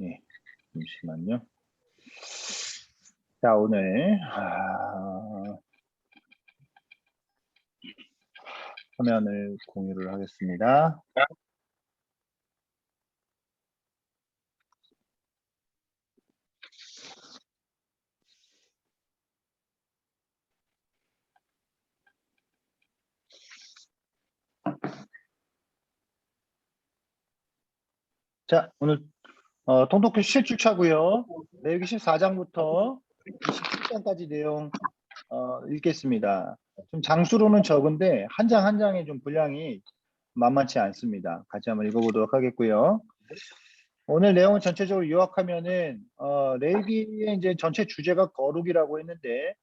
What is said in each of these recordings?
예, 잠시만요. 자, 오늘 화면을 공유를 하겠습니다. 자, 오늘 통독교 실주차고요. 레위기 14장부터 27장까지 내용 읽겠습니다. 좀 장수로는 적은데 한 장 한 장의 좀 분량이 만만치 않습니다. 같이 한번 읽어보도록 하겠고요. 오늘 내용은 전체적으로 요약하면은 레위기의 이제 전체 주제가 거룩이라고 했는데,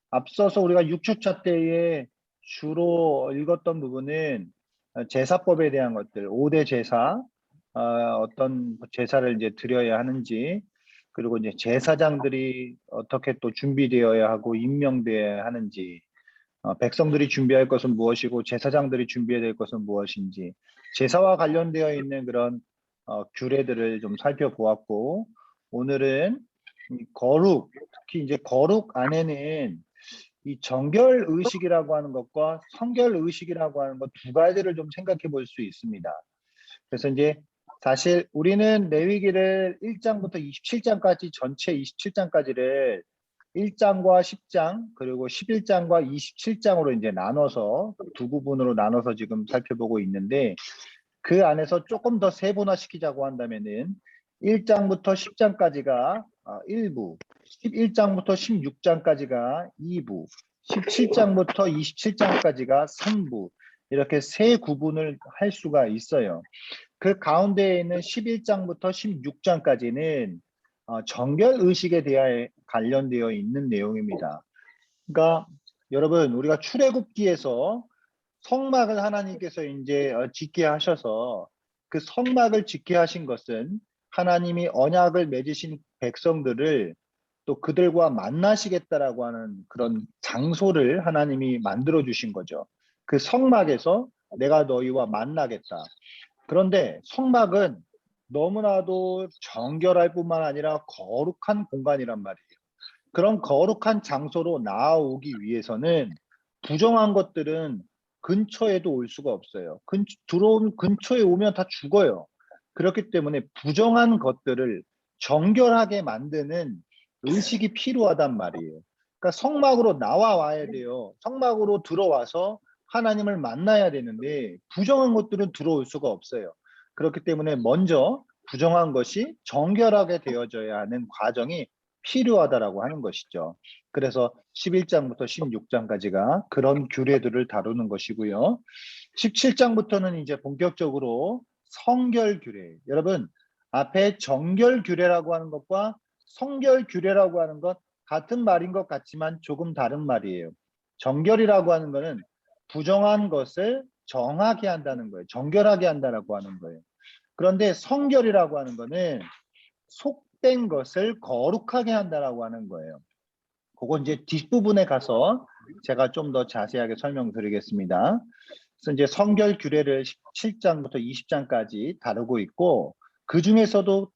앞서서 우리가 6주차 때에 주로 읽었던 부분은 제사법에 대한 것들, 5대 제사, 어떤 제사를 이제 드려야 하는지, 그리고 이제 제사장들이 어떻게 또 준비되어야 하고 임명되어야 하는지, 백성들이 준비할 것은 무엇이고 제사장들이 준비해야 될 것은 무엇인지, 제사와 관련되어 있는 그런 규례들을 좀 살펴보았고, 오늘은 이 거룩, 특히 이제 거룩 안에는 이 정결 의식이라고 하는 것과 성결 의식이라고 하는 것 두 가지를 좀 생각해 볼 수 있습니다. 그래서 이제 사실 우리는 레위기를 1장부터 27장까지 전체 27장까지를 1장과 10장 그리고 11장과 27장으로 이제 나눠서 두 부분으로 나눠서 지금 살펴보고 있는데, 그 안에서 조금 더 세분화시키자고 한다면은 1장부터 10장까지가 1부, 11장부터 16장까지가 2부, 17장부터 27장까지가 3부, 이렇게 세 구분을 할 수가 있어요. 그 가운데에 있는 11장부터 16장까지는 정결 의식에 대해 관련되어 있는 내용입니다. 그러니까 여러분, 우리가 출애굽기에서 성막을 하나님께서 이제 짓게 하셔서 그 성막을 짓게 하신 것은 하나님이 언약을 맺으신 백성들을 또 그들과 만나시겠다라고 하는 그런 장소를 하나님이 만들어 주신 거죠. 그 성막에서 내가 너희와 만나겠다. 그런데 성막은 너무나도 정결할 뿐만 아니라 거룩한 공간이란 말이에요. 그런 거룩한 장소로 나아오기 위해서는 부정한 것들은 근처에도 올 수가 없어요. 들어온 근처에 오면 다 죽어요. 그렇기 때문에 부정한 것들을 정결하게 만드는 의식이 필요하단 말이에요. 그러니까 성막으로 나와야 돼요. 성막으로 들어와서 하나님을 만나야 되는데 부정한 것들은 들어올 수가 없어요. 그렇기 때문에 먼저 부정한 것이 정결하게 되어져야 하는 과정이 필요하다라고 하는 것이죠. 그래서 11장부터 16장까지가 그런 규례들을 다루는 것이고요. 17장부터는 이제 본격적으로 성결 규례. 여러분, 앞에 정결 규례라고 하는 것과 성결 규례라고 하는 것 같은 말인 것 같지만 조금 다른 말이에요. 정결이라고 하는 것은 부정한 것을 정하게 한다는 거예요. 정결하게 한다라고 하는 거예요. 그런데 성결이라고 하는 것은 속된 것을 거룩하게 한다라고 하는 거예요. 그건 이제 뒷부분에 가서 제가 좀 더 자세하게 설명드리겠습니다. 그래서 이제 성결 규례를 17장부터 20장까지 다루고 있고, 그 중에서도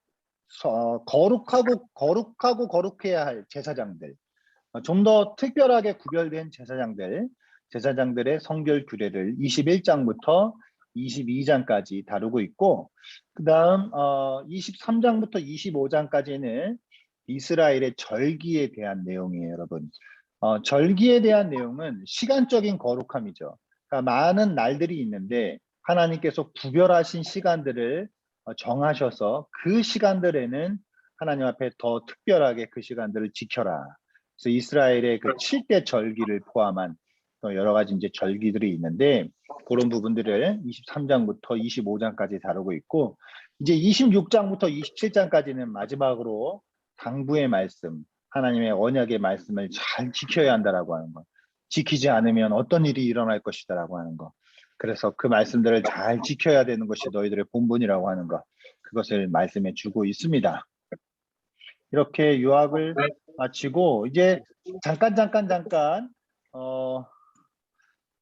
거룩해야 할 제사장들, 좀 더 특별하게 구별된 제사장들의 성결 규례를 21장부터 22장까지 다루고 있고, 그 다음 23장부터 25장까지는 이스라엘의 절기에 대한 내용이에요, 여러분. 절기에 대한 내용은 시간적인 거룩함이죠. 그러니까 많은 날들이 있는데 하나님께서 구별하신 시간들을 정하셔서 그 시간들에는 하나님 앞에 더 특별하게 그 시간들을 지켜라. 그래서 이스라엘의 그 7대 절기를 포함한 또 여러 가지 이제 절기들이 있는데, 그런 부분들을 23장부터 25장까지 다루고 있고, 이제 26장부터 27장까지는 마지막으로 당부의 말씀, 하나님의 언약의 말씀을 잘 지켜야 한다라고 하는 것. 지키지 않으면 어떤 일이 일어날 것이다라고 하는 것. 그래서 그 말씀들을 잘 지켜야 되는 것이 너희들의 본분이라고 하는 것. 그것을 말씀해 주고 있습니다. 이렇게 요약을 마치고 이제 잠깐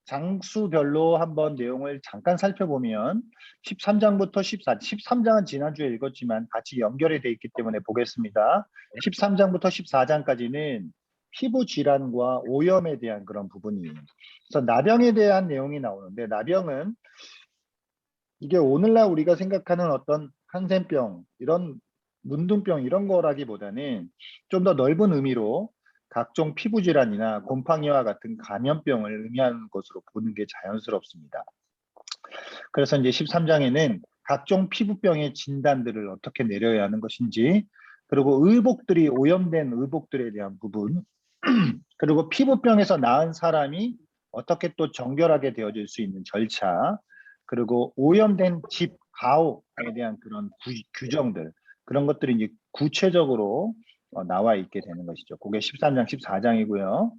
장수별로 한번 내용을 잠깐 살펴보면 13장부터 14, 13장은 지난주에 읽었지만 같이 연결이 돼 있기 때문에 보겠습니다. 13장부터 14장까지는 피부 질환과 오염에 대한 그런 부분이에요. 그래서 나병에 대한 내용이 나오는데, 나병은 이게 오늘날 우리가 생각하는 어떤 한센병, 이런 문둥병 이런 거라기보다는 좀 더 넓은 의미로 각종 피부 질환이나 곰팡이와 같은 감염병을 의미하는 것으로 보는 게 자연스럽습니다. 그래서 이제 13장에는 각종 피부병의 진단들을 어떻게 내려야 하는 것인지, 그리고 의복들이 오염된 의복들에 대한 부분, 그리고 피부병에서 나은 사람이 어떻게 또 정결하게 되어질 수 있는 절차, 그리고 오염된 집, 가옥에 대한 그런 규정들, 그런 것들이 이제 구체적으로 나와 있게 되는 것이죠. 그게 13장, 14장이고요.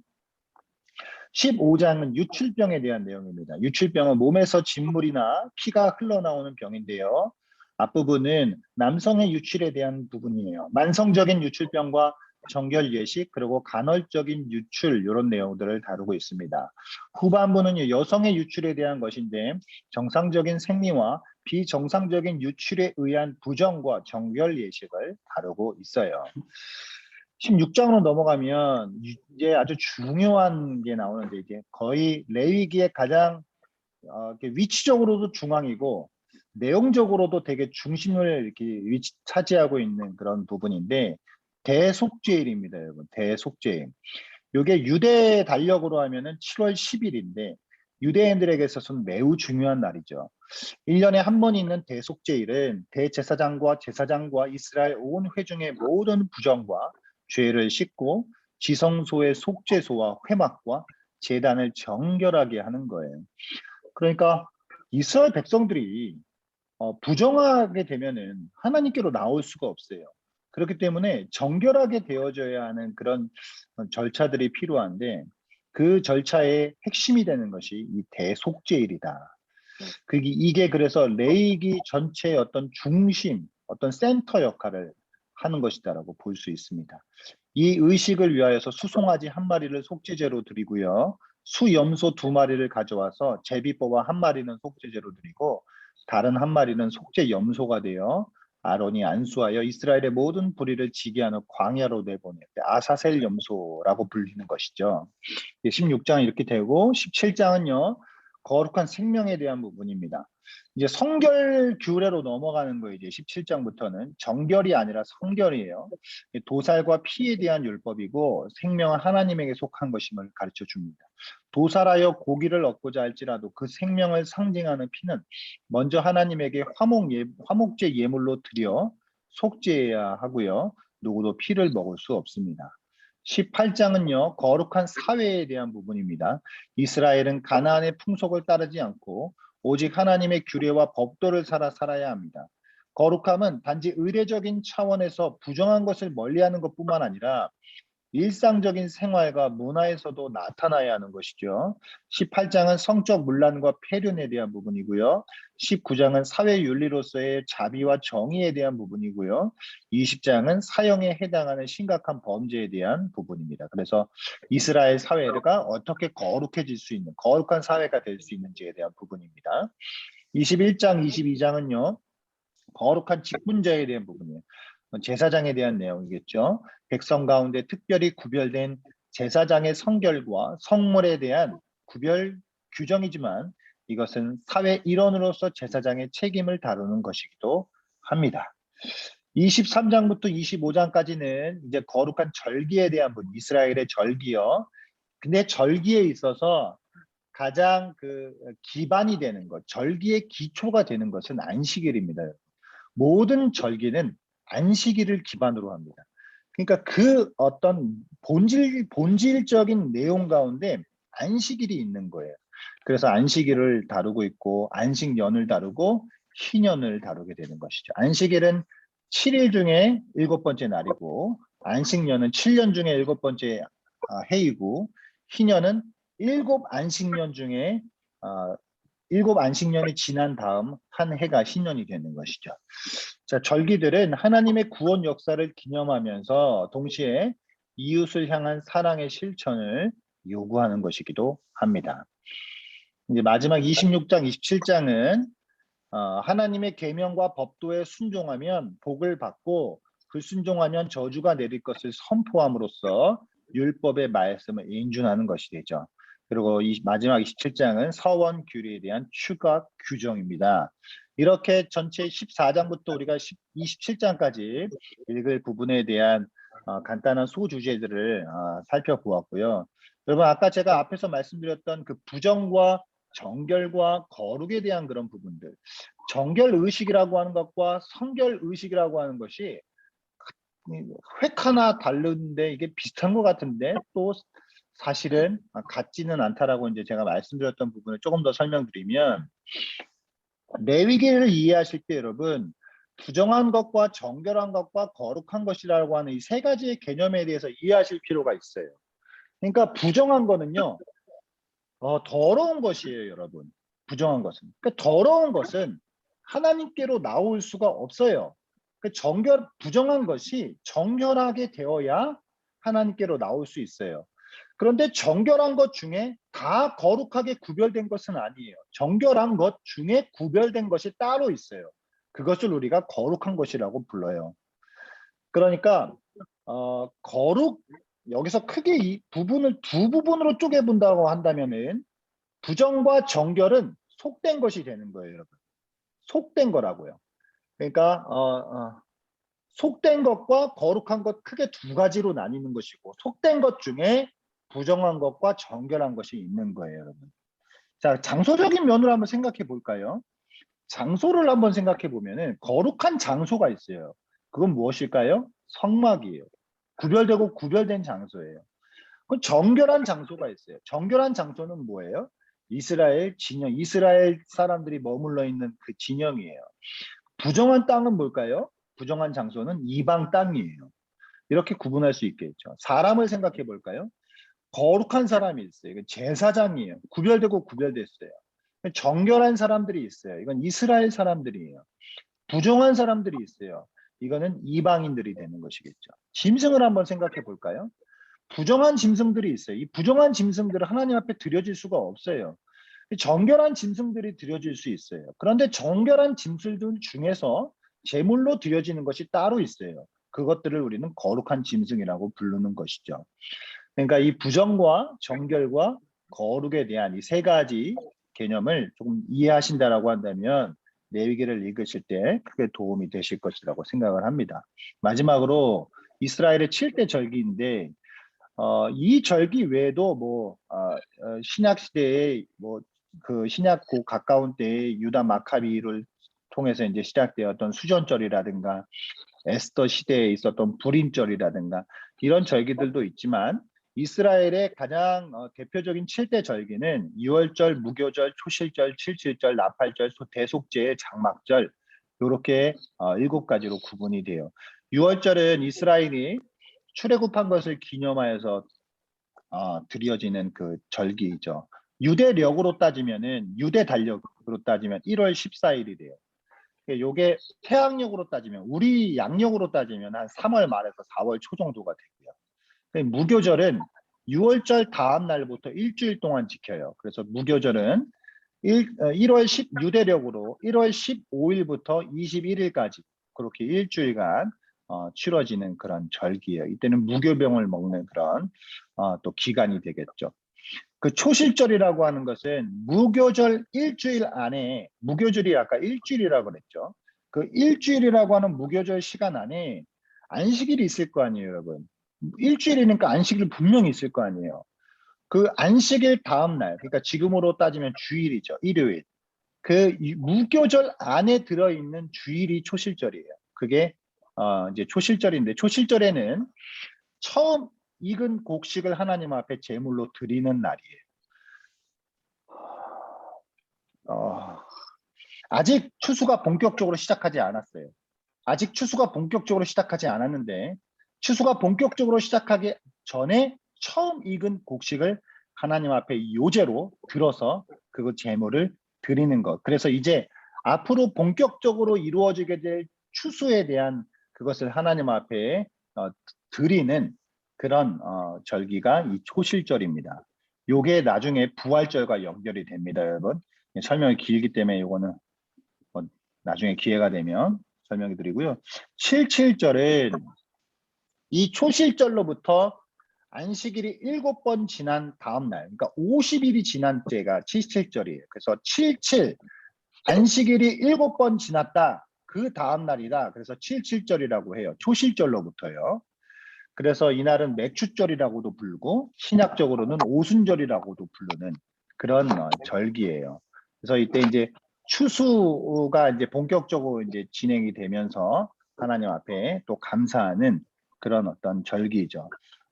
15장은 유출병에 대한 내용입니다. 유출병은 몸에서 진물이나 피가 흘러나오는 병인데요. 앞부분은 남성의 유출에 대한 부분이에요. 만성적인 유출병과 정결 예식, 그리고 간헐적인 유출, 이런 내용들을 다루고 있습니다. 후반부는 여성의 유출에 대한 것인데, 정상적인 생리와 비정상적인 유출에 의한 부정과 정결 예식을 다루고 있어요. 16장으로 넘어가면 이제 아주 중요한 게 나오는데, 이게 거의 레위기의 가장 위치적으로도 중앙이고 내용적으로도 되게 중심을 이렇게 차지하고 있는 그런 부분인데, 대속죄일입니다, 여러분. 대속죄일. 이게 유대 달력으로 하면은 7월 10일인데 유대인들에게 있어서는 매우 중요한 날이죠. 1년에 한 번 있는 대속죄일은 대제사장과 제사장과 이스라엘 온 회중의 모든 부정과 죄를 씻고 지성소의 속죄소와 회막과 제단을 정결하게 하는 거예요. 그러니까 이스라엘 백성들이 부정하게 되면은 하나님께로 나올 수가 없어요. 그렇기 때문에 정결하게 되어져야 하는 그런 절차들이 필요한데, 그 절차의 핵심이 되는 것이 이 대속죄일이다. 이게 그래서 레위기 전체의 어떤 중심, 어떤 센터 역할을 하는 것이다라고 볼 수 있습니다. 이 의식을 위하여서 수송아지 한 마리를 속죄제로 드리고요. 수염소 2마리를 가져와서 제비뽑아 한 마리는 속죄제로 드리고 다른 한 마리는 속죄 염소가 되어 아론이 안수하여 이스라엘의 모든 불의를 지게 하는 광야로 내보낼 때 아사셀 염소라고 불리는 것이죠. 16장은 이렇게 되고 17장은요. 거룩한 생명에 대한 부분입니다. 이제 성결 규례로 넘어가는 거예요. 이제 17장부터는 정결이 아니라 성결이에요. 도살과 피에 대한 율법이고 생명은 하나님에게 속한 것임을 가르쳐 줍니다. 도살하여 고기를 얻고자 할지라도 그 생명을 상징하는 피는 먼저 하나님에게 화목제 예물로 드려 속죄해야 하고요. 누구도 피를 먹을 수 없습니다. 18장은요. 거룩한 사회에 대한 부분입니다. 이스라엘은 가나안의 풍속을 따르지 않고 오직 하나님의 규례와 법도를 살아야 합니다. 거룩함은 단지 의례적인 차원에서 부정한 것을 멀리하는 것뿐만 아니라 일상적인 생활과 문화에서도 나타나야 하는 것이죠. 18장은 성적 문란과 폐륜에 대한 부분이고요. 19장은 사회윤리로서의 자비와 정의에 대한 부분이고요. 20장은 사형에 해당하는 심각한 범죄에 대한 부분입니다. 그래서 이스라엘 사회가 어떻게 거룩해질 수 있는, 거룩한 사회가 될 수 있는지에 대한 부분입니다. 21장, 22장은요. 거룩한 직분자에 대한 부분이에요. 제사장에 대한 내용이겠죠. 백성 가운데 특별히 구별된 제사장의 성결과 성물에 대한 구별 규정이지만 이것은 사회 일원으로서 제사장의 책임을 다루는 것이기도 합니다. 23장부터 25장까지는 이제 거룩한 절기에 대한 부분, 이스라엘의 절기요. 근데 절기에 있어서 가장 기반이 되는 것, 절기의 기초가 되는 것은 안식일입니다. 모든 절기는 안식일을 기반으로 합니다. 그러니까 그 어떤 본질적인 내용 가운데 안식일이 있는 거예요. 그래서 안식일을 다루고 있고 안식년을 다루고 희년을 다루게 되는 것이죠. 안식일은 7일 중에 7번째 날이고 안식년은 7년 중에 7번째 해이고 희년은 7안식년 중에 7안식년이 지난 다음 한 해가 희년이 되는 것이죠. 자, 절기들은 하나님의 구원 역사를 기념하면서 동시에 이웃을 향한 사랑의 실천을 요구하는 것이기도 합니다. 이제 마지막 26장, 27장은 하나님의 계명과 법도에 순종하면 복을 받고 불순종하면 저주가 내릴 것을 선포함으로써 율법의 말씀을 인준하는 것이 되죠. 그리고 마지막 27장은 서원 규례에 대한 추가 규정입니다. 이렇게 전체 14장부터 우리가 27장까지 읽을 부분에 대한 간단한 소주제들을 살펴보았고요. 여러분 아까 제가 앞에서 말씀드렸던 그 부정과 정결과 거룩에 대한 그런 부분들, 정결 의식이라고 하는 것과 성결 의식이라고 하는 것이 획 하나 다른데 이게 비슷한 것 같은데 또 사실은 같지는 않다라고 이제 제가 말씀드렸던 부분을 조금 더 설명드리면, 레위기를 이해하실 때 여러분 부정한 것과 정결한 것과 거룩한 것이라고 하는 이 세 가지의 개념에 대해서 이해하실 필요가 있어요. 그러니까 부정한 거는요, 더러운 것이에요, 여러분. 부정한 것은. 그러니까 더러운 것은 하나님께로 나올 수가 없어요. 부정한 것이 정결하게 되어야 하나님께로 나올 수 있어요. 그런데 정결한 것 중에 다 거룩하게 구별된 것은 아니에요. 정결한 것 중에 구별된 것이 따로 있어요. 그것을 우리가 거룩한 것이라고 불러요. 그러니까 거룩, 여기서 크게 이 부분을 두 부분으로 쪼개본다고 한다면은 부정과 정결은 속된 것이 되는 거예요, 여러분. 속된 거라고요. 그러니까 속된 것과 거룩한 것 크게 두 가지로 나뉘는 것이고, 속된 것 중에 부정한 것과 정결한 것이 있는 거예요, 여러분. 자, 장소적인 면으로 한번 생각해 볼까요? 장소를 한번 생각해 보면은 거룩한 장소가 있어요. 그건 무엇일까요? 성막이에요. 구별되고 구별된 장소예요. 그 정결한 장소가 있어요. 정결한 장소는 뭐예요? 이스라엘 진영, 이스라엘 사람들이 머물러 있는 그 진영이에요. 부정한 땅은 뭘까요? 부정한 장소는 이방 땅이에요. 이렇게 구분할 수 있겠죠. 사람을 생각해 볼까요? 거룩한 사람이 있어요. 이건 제사장이에요. 구별되고 구별됐어요. 정결한 사람들이 있어요. 이건 이스라엘 사람들이에요. 부정한 사람들이 있어요. 이거는 이방인들이 되는 것이겠죠. 짐승을 한번 생각해 볼까요? 부정한 짐승들이 있어요. 이 부정한 짐승들은 하나님 앞에 드려질 수가 없어요. 정결한 짐승들이 드려질 수 있어요. 그런데 정결한 짐승들 중에서 제물로 드려지는 것이 따로 있어요. 그것들을 우리는 거룩한 짐승이라고 부르는 것이죠. 그러니까 이 부정과 정결과 거룩에 대한 이 세 가지 개념을 조금 이해하신다라고 한다면 레위기를 읽으실 때 크게 도움이 되실 것이라고 생각을 합니다. 마지막으로 이스라엘의 7대 절기인데 이 절기 외에도 신약 시대에 그 신약고 가까운 때에 유다 마카비를 통해서 이제 시작되었던 수전절이라든가 에스더 시대에 있었던 불임절이라든가 이런 절기들도 있지만, 이스라엘의 가장 대표적인 7대 절기는 유월절, 무교절, 초실절, 칠칠절, 나팔절, 대속죄, 장막절, 이렇게 7가지로 구분이 돼요. 유월절은 이스라엘이 출애굽한 것을 기념하여서 드려지는 그 절기이죠. 유대력으로 따지면은, 유대 달력으로 따지면 1월 14일이 돼요. 요게 태양력으로 따지면, 우리 양력으로 따지면 한 3월 말에서 4월 초 정도가 되고요. 무교절은 6월절 다음 날부터 일주일 동안 지켜요. 그래서 무교절은 1월 10 유대력으로 1월 15일부터 21일까지 그렇게 일주일간 치러지는 그런 절기예요. 이때는 무교병을 먹는 그런 또 기간이 되겠죠. 그 초실절이라고 하는 것은 무교절 일주일 안에, 무교절이 아까 일주일이라고 그랬죠. 그 일주일이라고 하는 무교절 시간 안에 안식일이 있을 거 아니에요, 여러분. 일주일이니까 안식일 분명히 있을 거 아니에요. 그 안식일 다음 날, 그러니까 지금으로 따지면 주일이죠. 일요일. 그 무교절 안에 들어있는 주일이 초실절이에요. 그게 이제 초실절인데, 초실절에는 처음 익은 곡식을 하나님 앞에 제물로 드리는 날이에요. 아직 추수가 본격적으로 시작하지 않았어요. 아직 추수가 본격적으로 시작하지 않았는데, 추수가 본격적으로 시작하기 전에 처음 익은 곡식을 하나님 앞에 요제로 들어서 그 제물을 드리는 것. 그래서 이제 앞으로 본격적으로 이루어지게 될 추수에 대한 그것을 하나님 앞에 드리는 그런 절기가 이 초실절입니다. 요게 나중에 부활절과 연결이 됩니다, 여러분. 설명이 길기 때문에 요거는 나중에 기회가 되면 설명해 드리고요. 77절은 이 초실절로부터 안식일이 7번 지난 다음 날, 그러니까 50일이 지난 때가 77절이에요. 그래서 77, 안식일이 7번 지났다. 그 다음 날이다. 그래서 77절이라고 해요. 초실절로부터요. 그래서 이날은 맥추절이라고도 부르고 신약적으로는 오순절이라고도 부르는 그런 절기예요. 그래서 이때 이제 추수가 이제 본격적으로 이제 진행이 되면서 하나님 앞에 또 감사하는 그런 어떤 절기죠.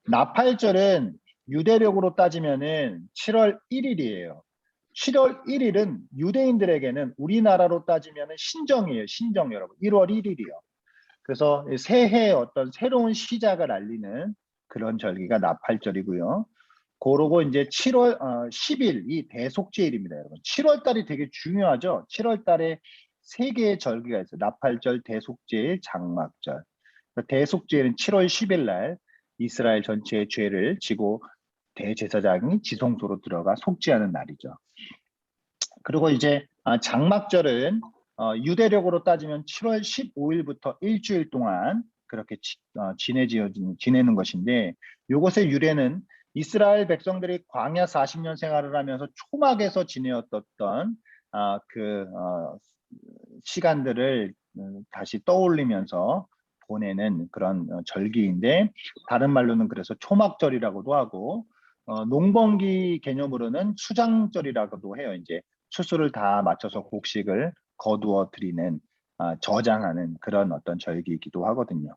나팔절은 유대력으로 따지면은 7월 1일이에요. 7월 1일은 유대인들에게는 우리나라로 따지면은 신정이에요. 신정 여러분. 1월 1일이요. 그래서 새해의 어떤 새로운 시작을 알리는 그런 절기가 나팔절이고요. 그러고 이제 7월 10일 이 대속죄일입니다, 여러분. 7월 달이 되게 중요하죠. 7월 달에 세 개의 절기가 있어요. 나팔절, 대속죄일, 장막절. 대속죄일은 7월 10일 날 이스라엘 전체의 죄를 지고 대제사장이 지성소로 들어가 속죄하는 날이죠. 그리고 이제 장막절은 유대력으로 따지면 7월 15일부터 일주일 동안 그렇게 지내는 것인데 이것의 유래는 이스라엘 백성들이 광야 40년 생활을 하면서 초막에서 지내었던 시간들을 다시 떠올리면서 보내는 그런 절기인데 다른 말로는 그래서 초막절이라고도 하고 농번기 개념으로는 수장절이라고도 해요. 이제 추수를 다 맞춰서 곡식을 거두어 드리는 저장하는 그런 어떤 절기이기도 하거든요.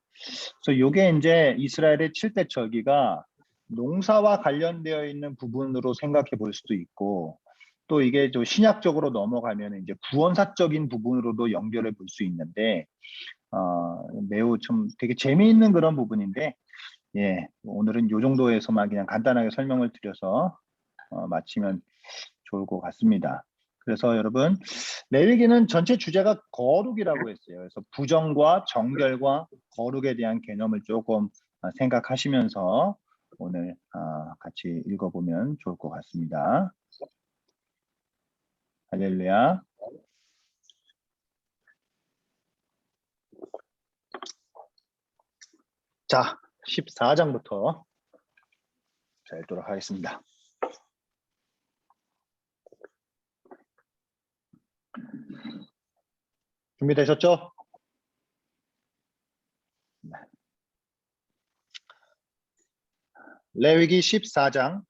그래서 이게 이제 이스라엘의 7대 절기가 농사와 관련되어 있는 부분으로 생각해 볼 수도 있고 또 이게 좀 신약적으로 넘어가면 이제 구원사적인 부분으로도 연결해 볼 수 있는데 매우 좀 되게 재미있는 그런 부분인데 예, 오늘은 이 정도에서만 그냥 간단하게 설명을 드려서 마치면 좋을 것 같습니다. 그래서 여러분 레위기는 전체 주제가 거룩이라고 했어요. 그래서 부정과 정결과 거룩에 대한 개념을 조금 생각하시면서 오늘 같이 읽어보면 좋을 것 같습니다. 할렐루야. 자, 14장부터 자, 읽도록 하겠습니다. 준비되셨죠? 네. 레위기 14장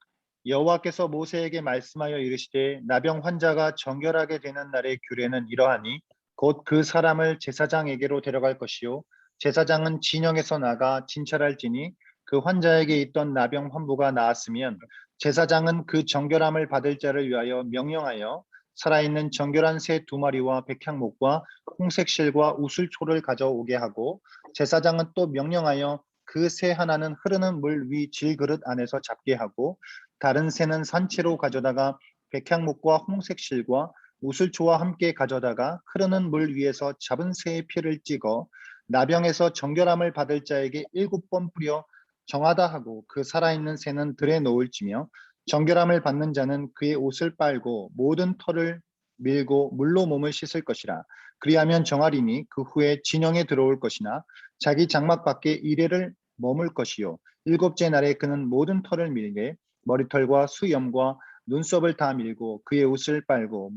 여호와께서 모세에게 말씀하여 이르시되 나병 환자가 정결하게 되는 날의 규례는 이러하니 곧 그 사람을 제사장에게로 데려갈 것이요 제사장은 진영에서 나가 진찰할지니 그 환자에게 있던 나병 환부가 나았으면 제사장은 그 정결함을 받을 자를 위하여 명령하여 살아있는 정결한 새 2마리와 백향목과 홍색실과 우슬초를 가져오게 하고 제사장은 또 명령하여 그 새 하나는 흐르는 물 위 질그릇 안에서 잡게 하고 다른 새는 산채로 가져다가 백향목과 홍색실과 우슬초와 함께 가져다가 흐르는 물 위에서 잡은 새의 피를 찍어 나병에서 정결함을 받을 자에게 7번 뿌려 정하다 하고 그 살아있는 새는 들에 놓을지며 정결함을 받는 자는 그의 옷을 빨고 모든 털을 밀고 물로 몸을 씻을 것이라. 그리하면 정하리니 그 후에 진영에 들어올 것이나 자기 장막 밖에 이래를 머물 것이요 7째 날에 그는 모든 털을 밀게 머리털과 수염과 눈썹을 다 밀고 그의 옷을 빨고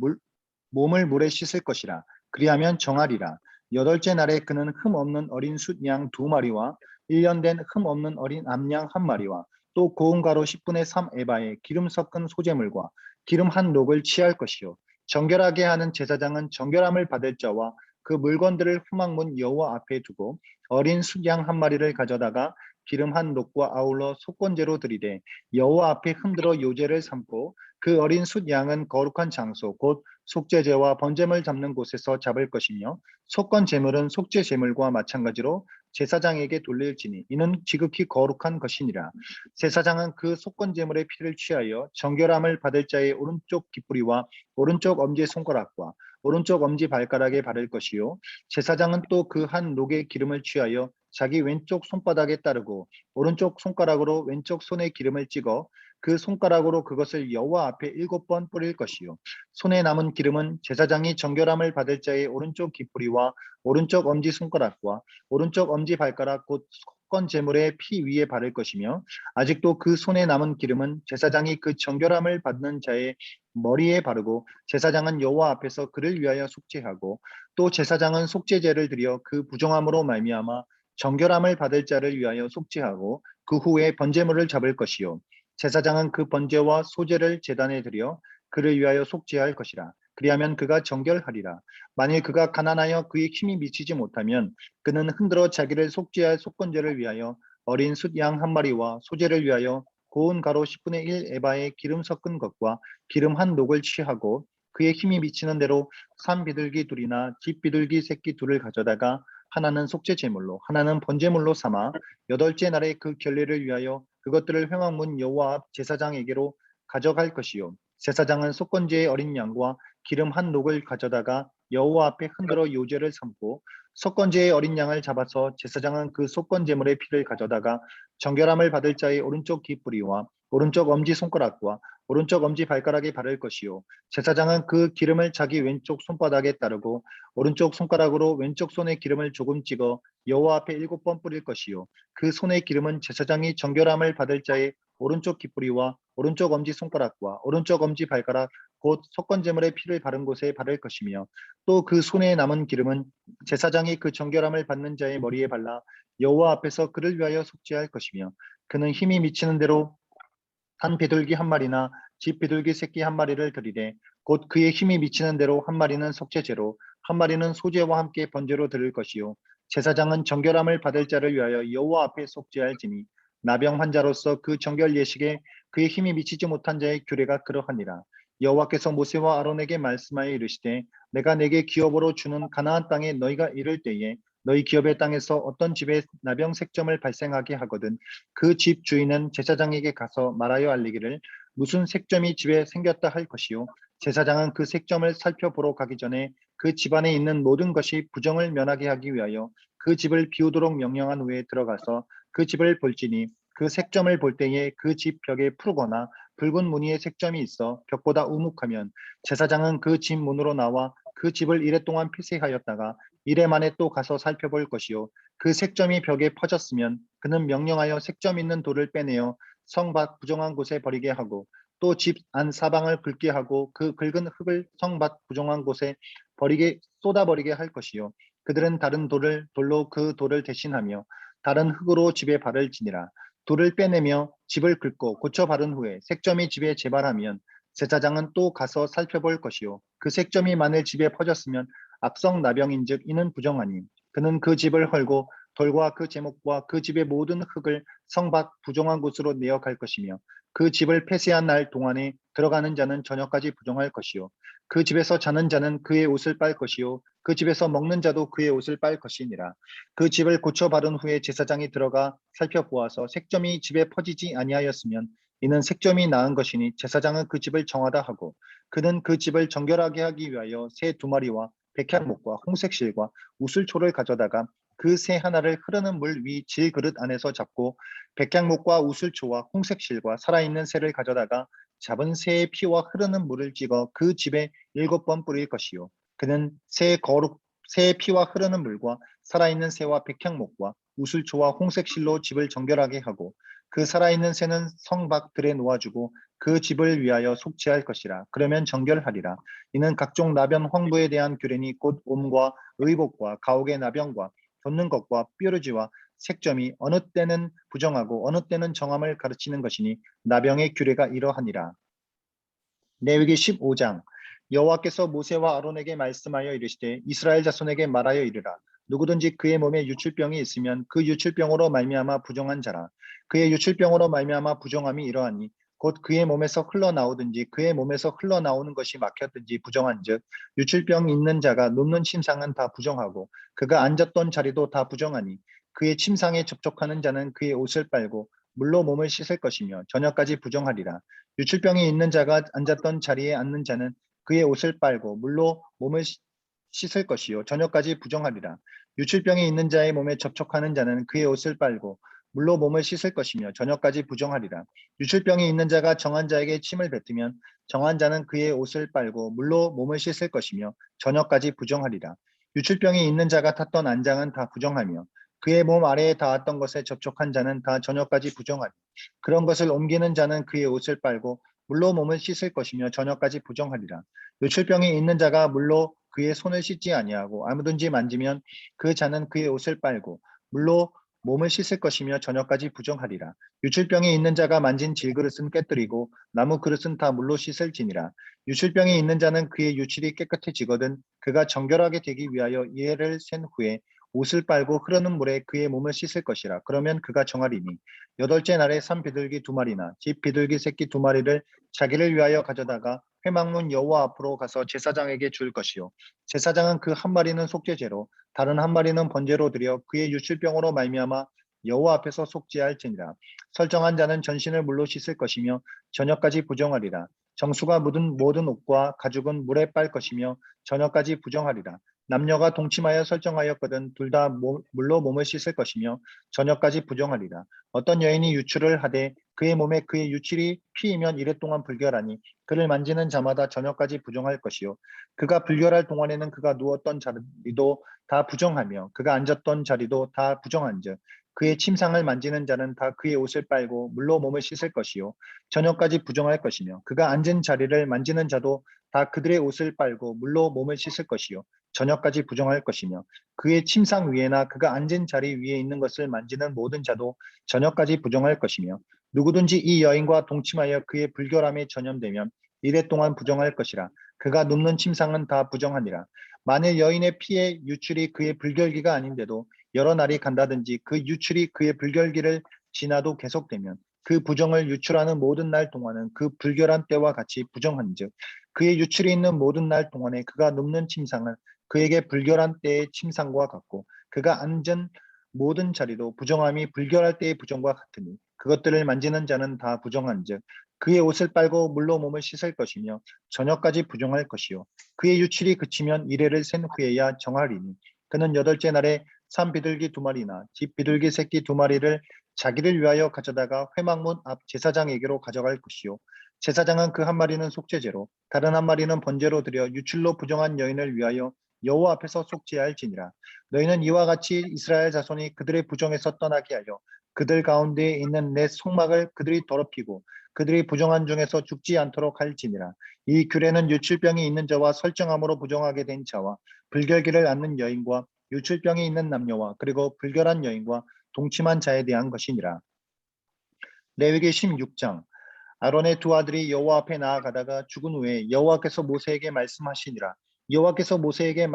몸을 물에 씻을 것이라. 그리하면 정하리라. 8째 날에 그는 흠 없는 어린 숫양 2마리와 1년 된 흠 없는 어린 암양 1마리와 또 고운 가루 10분의 3 에바에 기름 섞은 소재물과 기름 한 녹을 취할 것이요 정결하게 하는 제사장은 정결함을 받을 자와 그 물건들을 후막문 여호와 앞에 두고 어린 숫양 1마리를 가져다가 기름 한 녹과 아울러 속건제로 드리되 여호와 앞에 흔들어 요제를 삼고 그 어린 숫양은 거룩한 장소 곧 속죄제와 번제물 잡는 곳에서 잡을 것이며 속건 제물은 속죄 제물과 마찬가지로 제사장에게 돌릴지니 이는 지극히 거룩한 것이니라. 제사장은 그 속건 제물의 피를 취하여 정결함을 받을 자의 오른쪽 깃뿌리와 오른쪽 엄지 손가락과 오른쪽 엄지 발가락에 바를 것이요 제사장은 또 그 한 녹의 기름을 취하여 자기 왼쪽 손바닥에 따르고 오른쪽 손가락으로 왼쪽 손에 기름을 찍어 그 손가락으로 그것을 여호와 앞에 7번 뿌릴 것이요 손에 남은 기름은 제사장이 정결함을 받을 자의 오른쪽 귀뿌리와 오른쪽 엄지 손가락과 오른쪽 엄지 발가락 곧 속건 제물의 피 위에 바를 것이며 아직도 그 손에 남은 기름은 제사장이 그 정결함을 받는 자의 머리에 바르고 제사장은 여호와 앞에서 그를 위하여 속죄하고 또 제사장은 속죄제를 드려 그 부정함으로 말미암아 정결함을 받을 자를 위하여 속죄하고 그 후에 번제물을 잡을 것이요 제사장은 그 번제와 소제를 제단에 드려 그를 위하여 속죄할 것이라 그리하면 그가 정결하리라 만일 그가 가난하여 그의 힘이 미치지 못하면 그는 흔들어 자기를 속죄할 속건제를 위하여 어린 숫 양 한 마리와 소제를 위하여 고운 가루 10분의 1 에바에 기름 섞은 것과 기름 한 녹을 취하고 그의 힘이 미치는 대로 산 비둘기 둘이나 집 비둘기 새끼 둘을 가져다가 하나는 속죄 제물로 하나는 번제물로 삼아 여덟째 날에 그 결례를 위하여 그것들을 회막문 여호와 앞 제사장에게로 가져갈 것이요 제사장은 속건제의 어린 양과 기름 한 녹을 가져다가 여호와 앞에 흔들어 요제를 삼고 속건제의 어린 양을 잡아서 제사장은 그 속건제물의 피를 가져다가 정결함을 받을 자의 오른쪽 귀뿌리와 오른쪽 엄지 손가락과 오른쪽 엄지 발가락에 바를 것이요 제사장은 그 기름을 자기 왼쪽 손바닥에 따르고 오른쪽 손가락으로 왼쪽 손에 기름을 조금 찍어 여호와 앞에 7번 뿌릴 것이요 그 손의 기름은 제사장이 정결함을 받을 자의 오른쪽 귀뿌리와 오른쪽 엄지 손가락과 오른쪽 엄지 발가락 곧 속건제물의 피를 바른 곳에 바를 것이며 또 그 손에 남은 기름은 제사장이 그 정결함을 받는 자의 머리에 발라 여호와 앞에서 그를 위하여 속죄할 것이며 그는 힘이 미치는 대로 한 비둘기 한 마리나 집 비둘기 새끼 한 마리를 드리되 곧 그의 힘이 미치는 대로 한 마리는 속죄제로 한 마리는 소제와 함께 번제로 드릴 것이요 제사장은 정결함을 받을 자를 위하여 여호와 앞에 속죄할지니 나병 환자로서 그 정결 예식에 그의 힘이 미치지 못한 자의 규례가 그러하니라 여호와께서 모세와 아론에게 말씀하여 이르시되 내가 내게 기업으로 주는 가나안 땅에 너희가 이를 때에 너희 기업의 땅에서 어떤 집에 나병 색점을 발생하게 하거든 그 집 주인은 제사장에게 가서 말하여 알리기를 무슨 색점이 집에 생겼다 할 것이요 제사장은 그 색점을 살펴보러 가기 전에 그 집안에 있는 모든 것이 부정을 면하게 하기 위하여 그 집을 비우도록 명령한 후에 들어가서 그 집을 볼지니 그 색점을 볼 때에 그 집 벽에 푸르거나 붉은 무늬의 색점이 있어 벽보다 우묵하면 제사장은 그 집 문으로 나와 그 집을 이래 동안 폐쇄하였다가 이래 만에 또 가서 살펴볼 것이요 그 색점이 벽에 퍼졌으면 그는 명령하여 색점 있는 돌을 빼내어 성 밖 부정한 곳에 버리게 하고 또 집 안 사방을 긁게 하고 그 긁은 흙을 성 밖 부정한 곳에 버리게 쏟아버리게 할 것이요 그들은 다른 돌로 그 돌을 대신하며 다른 흙으로 집에 바를지니라 돌을 빼내며 집을 긁고 고쳐 바른 후에 색점이 집에 재발하면 제사장은 또 가서 살펴볼 것이요 그 색점이 만일 집에 퍼졌으면 악성 나병인즉 이는 부정하니 그는 그 집을 헐고 돌과 그 제목과 그 집의 모든 흙을 성 밖 부정한 곳으로 내어 갈 것이며 그 집을 폐쇄한 날 동안에 들어가는 자는 저녁까지 부정할 것이요 그 집에서 자는 자는 그의 옷을 빨 것이요 그 집에서 먹는 자도 그의 옷을 빨 것이니라 그 집을 고쳐 바른 후에 제사장이 들어가 살펴보아서 색점이 집에 퍼지지 아니하였으면 이는 색점이 나은 것이니 제사장은 그 집을 정하다 하고 그는 그 집을 정결하게 하기 위하여 새 2마리와 백향목과 홍색실과 우슬초를 가져다가 그 새 하나를 흐르는 물 위 질그릇 안에서 잡고 백향목과 우슬초와 홍색실과 살아있는 새를 가져다가 잡은 새의 피와 흐르는 물을 찍어 그 집에 7번 뿌릴 것이요 그는 새의 피와 흐르는 물과 살아있는 새와 백향목과 우슬초와 홍색실로 집을 정결하게 하고 그 살아있는 새는 성 밖들에 놓아주고 그 집을 위하여 속죄할 것이라 그러면 정결하리라 이는 각종 나변 황부에 대한 규례니 곧 옴과 의복과 가옥의 나병과 돋는 것과 뾰루지와 색점이 어느 때는 부정하고 어느 때는 정함을 가르치는 것이니 나병의 규례가 이러하니라. 레위기 15장 여호와께서 모세와 아론에게 말씀하여 이르시되 이스라엘 자손에게 말하여 이르라 누구든지 그의 몸에 유출병이 있으면 그 유출병으로 말미암아 부정한 자라 그의 유출병으로 말미암아 부정함이 이러하니 곧 그의 몸에서 흘러나오든지 그의 몸에서 흘러나오는 것이 막혔든지 부정한즉 유출병 있는 자가 눕는 침상은 다 부정하고 그가 앉았던 자리도 다 부정하니 그의 침상에 접촉하는 자는 그의 옷을 빨고 물로 몸을 씻을 것이며 저녁까지 부정하리라 유출병이 있는 자가 앉았던 자리에 앉는 자는 그의 옷을 빨고 물로 몸을 씻을 것이요 저녁까지 부정하리라. 유출병이 있는 자의 몸에 접촉하는 자는 그의 옷을 빨고 물로 몸을 씻을 것이며 저녁까지 부정하리라. 유출병이 있는 자가 정한 자에게 침을 뱉으면 정한 자는 그의 옷을 빨고 물로 몸을 씻을 것이며 저녁까지 부정하리라. 유출병이 있는 자가 탔던 안장은 다 부정하며 그의 몸 아래에 닿았던 것에 접촉한 자는 다 저녁까지 부정하리라. 그런 것을 옮기는 자는 그의 옷을 빨고 물로 몸을 씻을 것이며 저녁까지 부정하리라. 유출병이 있는 자가 물로 그의 손을 씻지 아니하고 아무든지 만지면 그 자는 그의 옷을 빨고 물로 몸을 씻을 것이며 저녁까지 부정하리라. 유출병이 있는 자가 만진 질그릇은 깨뜨리고 나무 그릇은 다 물로 씻을지니라. 유출병이 있는 자는 그의 유출이 깨끗해지거든 그가 정결하게 되기 위하여 이해를 센 후에 옷을 빨고 흐르는 물에 그의 몸을 씻을 것이라. 그러면 그가 정하리니 여덟째 날에 산 비둘기 두 마리나 집 비둘기 새끼 두 마리를 자기를 위하여 가져다가 회막문 여호와 앞으로 가서 제사장에게 줄 것이요 제사장은 그 한 마리는 속죄제로 다른 한 마리는 번제로 드려 그의 유출병으로 말미암아 여호와 앞에서 속죄할지니라. 설정한 자는 전신을 물로 씻을 것이며 저녁까지 부정하리라. 정수가 묻은 모든 옷과 가죽은 물에 빨 것이며 저녁까지 부정하리라. 남녀가 동침하여 설정하였거든 둘 다 물로 몸을 씻을 것이며 저녁까지 부정하리라. 어떤 여인이 유출을 하되 그의 몸에 그의 유출이 피이면 이랫 동안 불결하니 그를 만지는 자마다 저녁까지 부정할 것이요 그가 불결할 동안에는 그가 누웠던 자리도 다 부정하며 그가 앉았던 자리도 다 부정한즉 그의 침상을 만지는 자는 다 그의 옷을 빨고 물로 몸을 씻을 것이요 저녁까지 부정할 것이며 그가 앉은 자리를 만지는 자도 다 그들의 옷을 빨고 물로 몸을 씻을 것이요 저녁까지 부정할 것이며 그의 침상 위에나 그가 앉은 자리 위에 있는 것을 만지는 모든 자도 저녁까지 부정할 것이며 누구든지 이 여인과 동침하여 그의 불결함에 전염되면 이래 동안 부정할 것이라. 그가 눕는 침상은 다 부정하니라. 만일 여인의 피의 유출이 그의 불결기가 아닌데도 여러 날이 간다든지 그 유출이 그의 불결기를 지나도 계속되면 그 부정을 유출하는 모든 날 동안은 그 불결한 때와 같이 부정한즉 그의 유출이 있는 모든 날 동안에 그가 눕는 침상은 그에게 불결한 때의 침상과 같고 그가 앉은 모든 자리도 부정함이 불결할 때의 부정과 같으니 그것들을 만지는 자는 다 부정한즉 그의 옷을 빨고 물로 몸을 씻을 것이며 저녁까지 부정할 것이요 그의 유출이 그치면 이래를 센 후에야 정하리니 그는 여덟째 날에 산 비둘기 두 마리나 집 비둘기 새끼 두 마리를 자기를 위하여 가져다가 회막문 앞 제사장에게로 가져갈 것이요 제사장은 그 한 마리는 속죄제로 다른 한 마리는 번제로 드려 유출로 부정한 여인을 위하여 여호와 앞에서 속죄할지니라. 너희는 이와 같이 이스라엘 자손이 그들의 부정에서 떠나게 하여 그들 가운데에 있는 내 속막을 그들이 더럽히고 그들이 부정한 중에서 죽지 않도록 할지니라. 이 규례는 유출병이 있는 자와 설정함으로 부정하게 된 자와 불결기를 앓는 여인과 유출병이 있는 남녀와 그리고 불결한 여인과 동침한 자에 대한 것이니라. 레위기 16장 아론의 두 아들이 여호와 앞에 나아가다가 죽은 후에 여호와께서 모세에게 말씀하시니라. 여호와께서 모세에게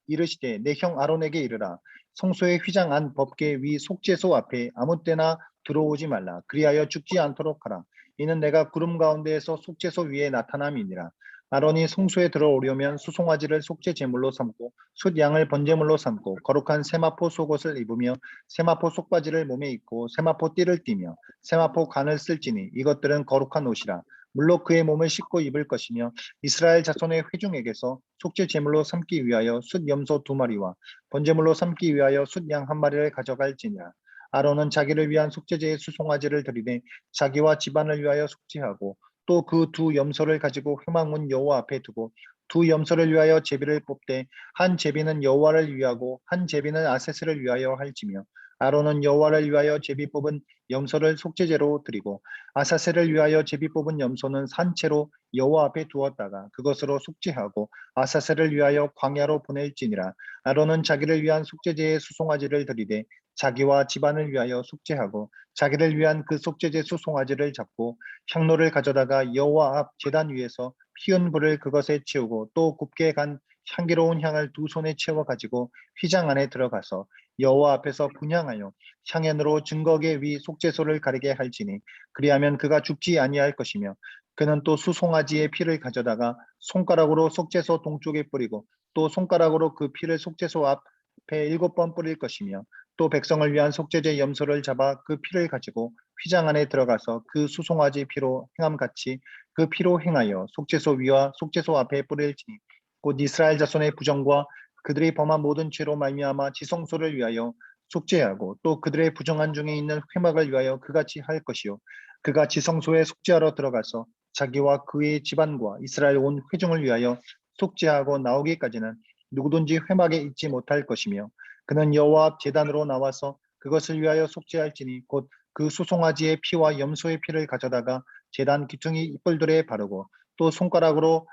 이르시되 내 형 아론에게 이르라. 성소의 휘장 안 법궤 위 속죄소 앞에 아무 때나 들어오지 말라. 그리하여 죽지 않도록 하라. 이는 내가 구름 가운데에서 속죄소 위에 나타남이니라. 아론이 성소에 들어오려면 수송아지를 속죄 제물로 삼고 숫 양을 번제물로 삼고 거룩한 세마포 속옷을 입으며 세마포 속바지를 몸에 입고 세마포 띠를 띠며 세마포 간을 쓸지니 이것들은 거룩한 옷이라. 물로 그의 몸을 씻고 입을 것이며 이스라엘 자손의 회중에게서 속죄 제물로 삼기 위하여 숫 염소 두 마리와 번제물로 삼기 위하여 숫 양 한 마리를 가져갈지니라. 아론은 자기를 위한 속죄제의 수송아지를 드리되 자기와 집안을 위하여 속죄하고 또 그 두 염소를 가지고 회막문 여호와 앞에 두고 두 염소를 위하여 제비를 뽑되 한 제비는 여호와를 위하고 한 제비는 아세스를 위하여 할지며 아론은 여호와를 위하여 제비 뽑은 염소를 속죄제로 드리고 아사셀을 위하여 제비 뽑은 염소는 산채로 여호와 앞에 두었다가 그것으로 속죄하고 아사셀을 위하여 광야로 보낼지니라. 아론은 자기를 위한 속죄제의 수송아지를 드리되 자기와 집안을 위하여 속죄하고 자기를 위한 그 속죄제 수송아지를 잡고 향로를 가져다가 여호와 앞 제단 위에서 피운 불을 그것에 채우고 또 곱게 간 향기로운 향을 두 손에 채워 가지고 휘장 안에 들어가서 여호와 앞에서 분향하여 향연으로 증거계 위 속죄소를 가리게 할지니 그리하면 그가 죽지 아니할 것이며 그는 또 수송아지의 피를 가져다가 손가락으로 속죄소 동쪽에 뿌리고 또 손가락으로 그 피를 속죄소 앞에 7번 뿌릴 것이며 또 백성을 위한 속죄제 염소를 잡아 그 피를 가지고 휘장 안에 들어가서 그 수송아지 피로 행함같이 그 피로 행하여 속죄소 위와 속죄소 앞에 뿌릴지니 곧 이스라엘 자손의 부정과 그들이 범한 모든 죄로 말미암아 지성소를 위하여 속죄하고 또 그들의 부정한 중에 있는 회막을 위하여 그같이 할 것이요 그가 지성소에 속죄하러 들어가서 자기와 그의 집안과 이스라엘 온 회중을 위하여 속죄하고 나오기까지는 누구든지 회막에 있지 못할 것이며 그는 여호와 앞 제단으로 나와서 그것을 위하여 속죄할지니 곧 그 수송아지의 피와 염소의 피를 가져다가 제단 기퉁이 이뿔들에 바르고 또 손가락으로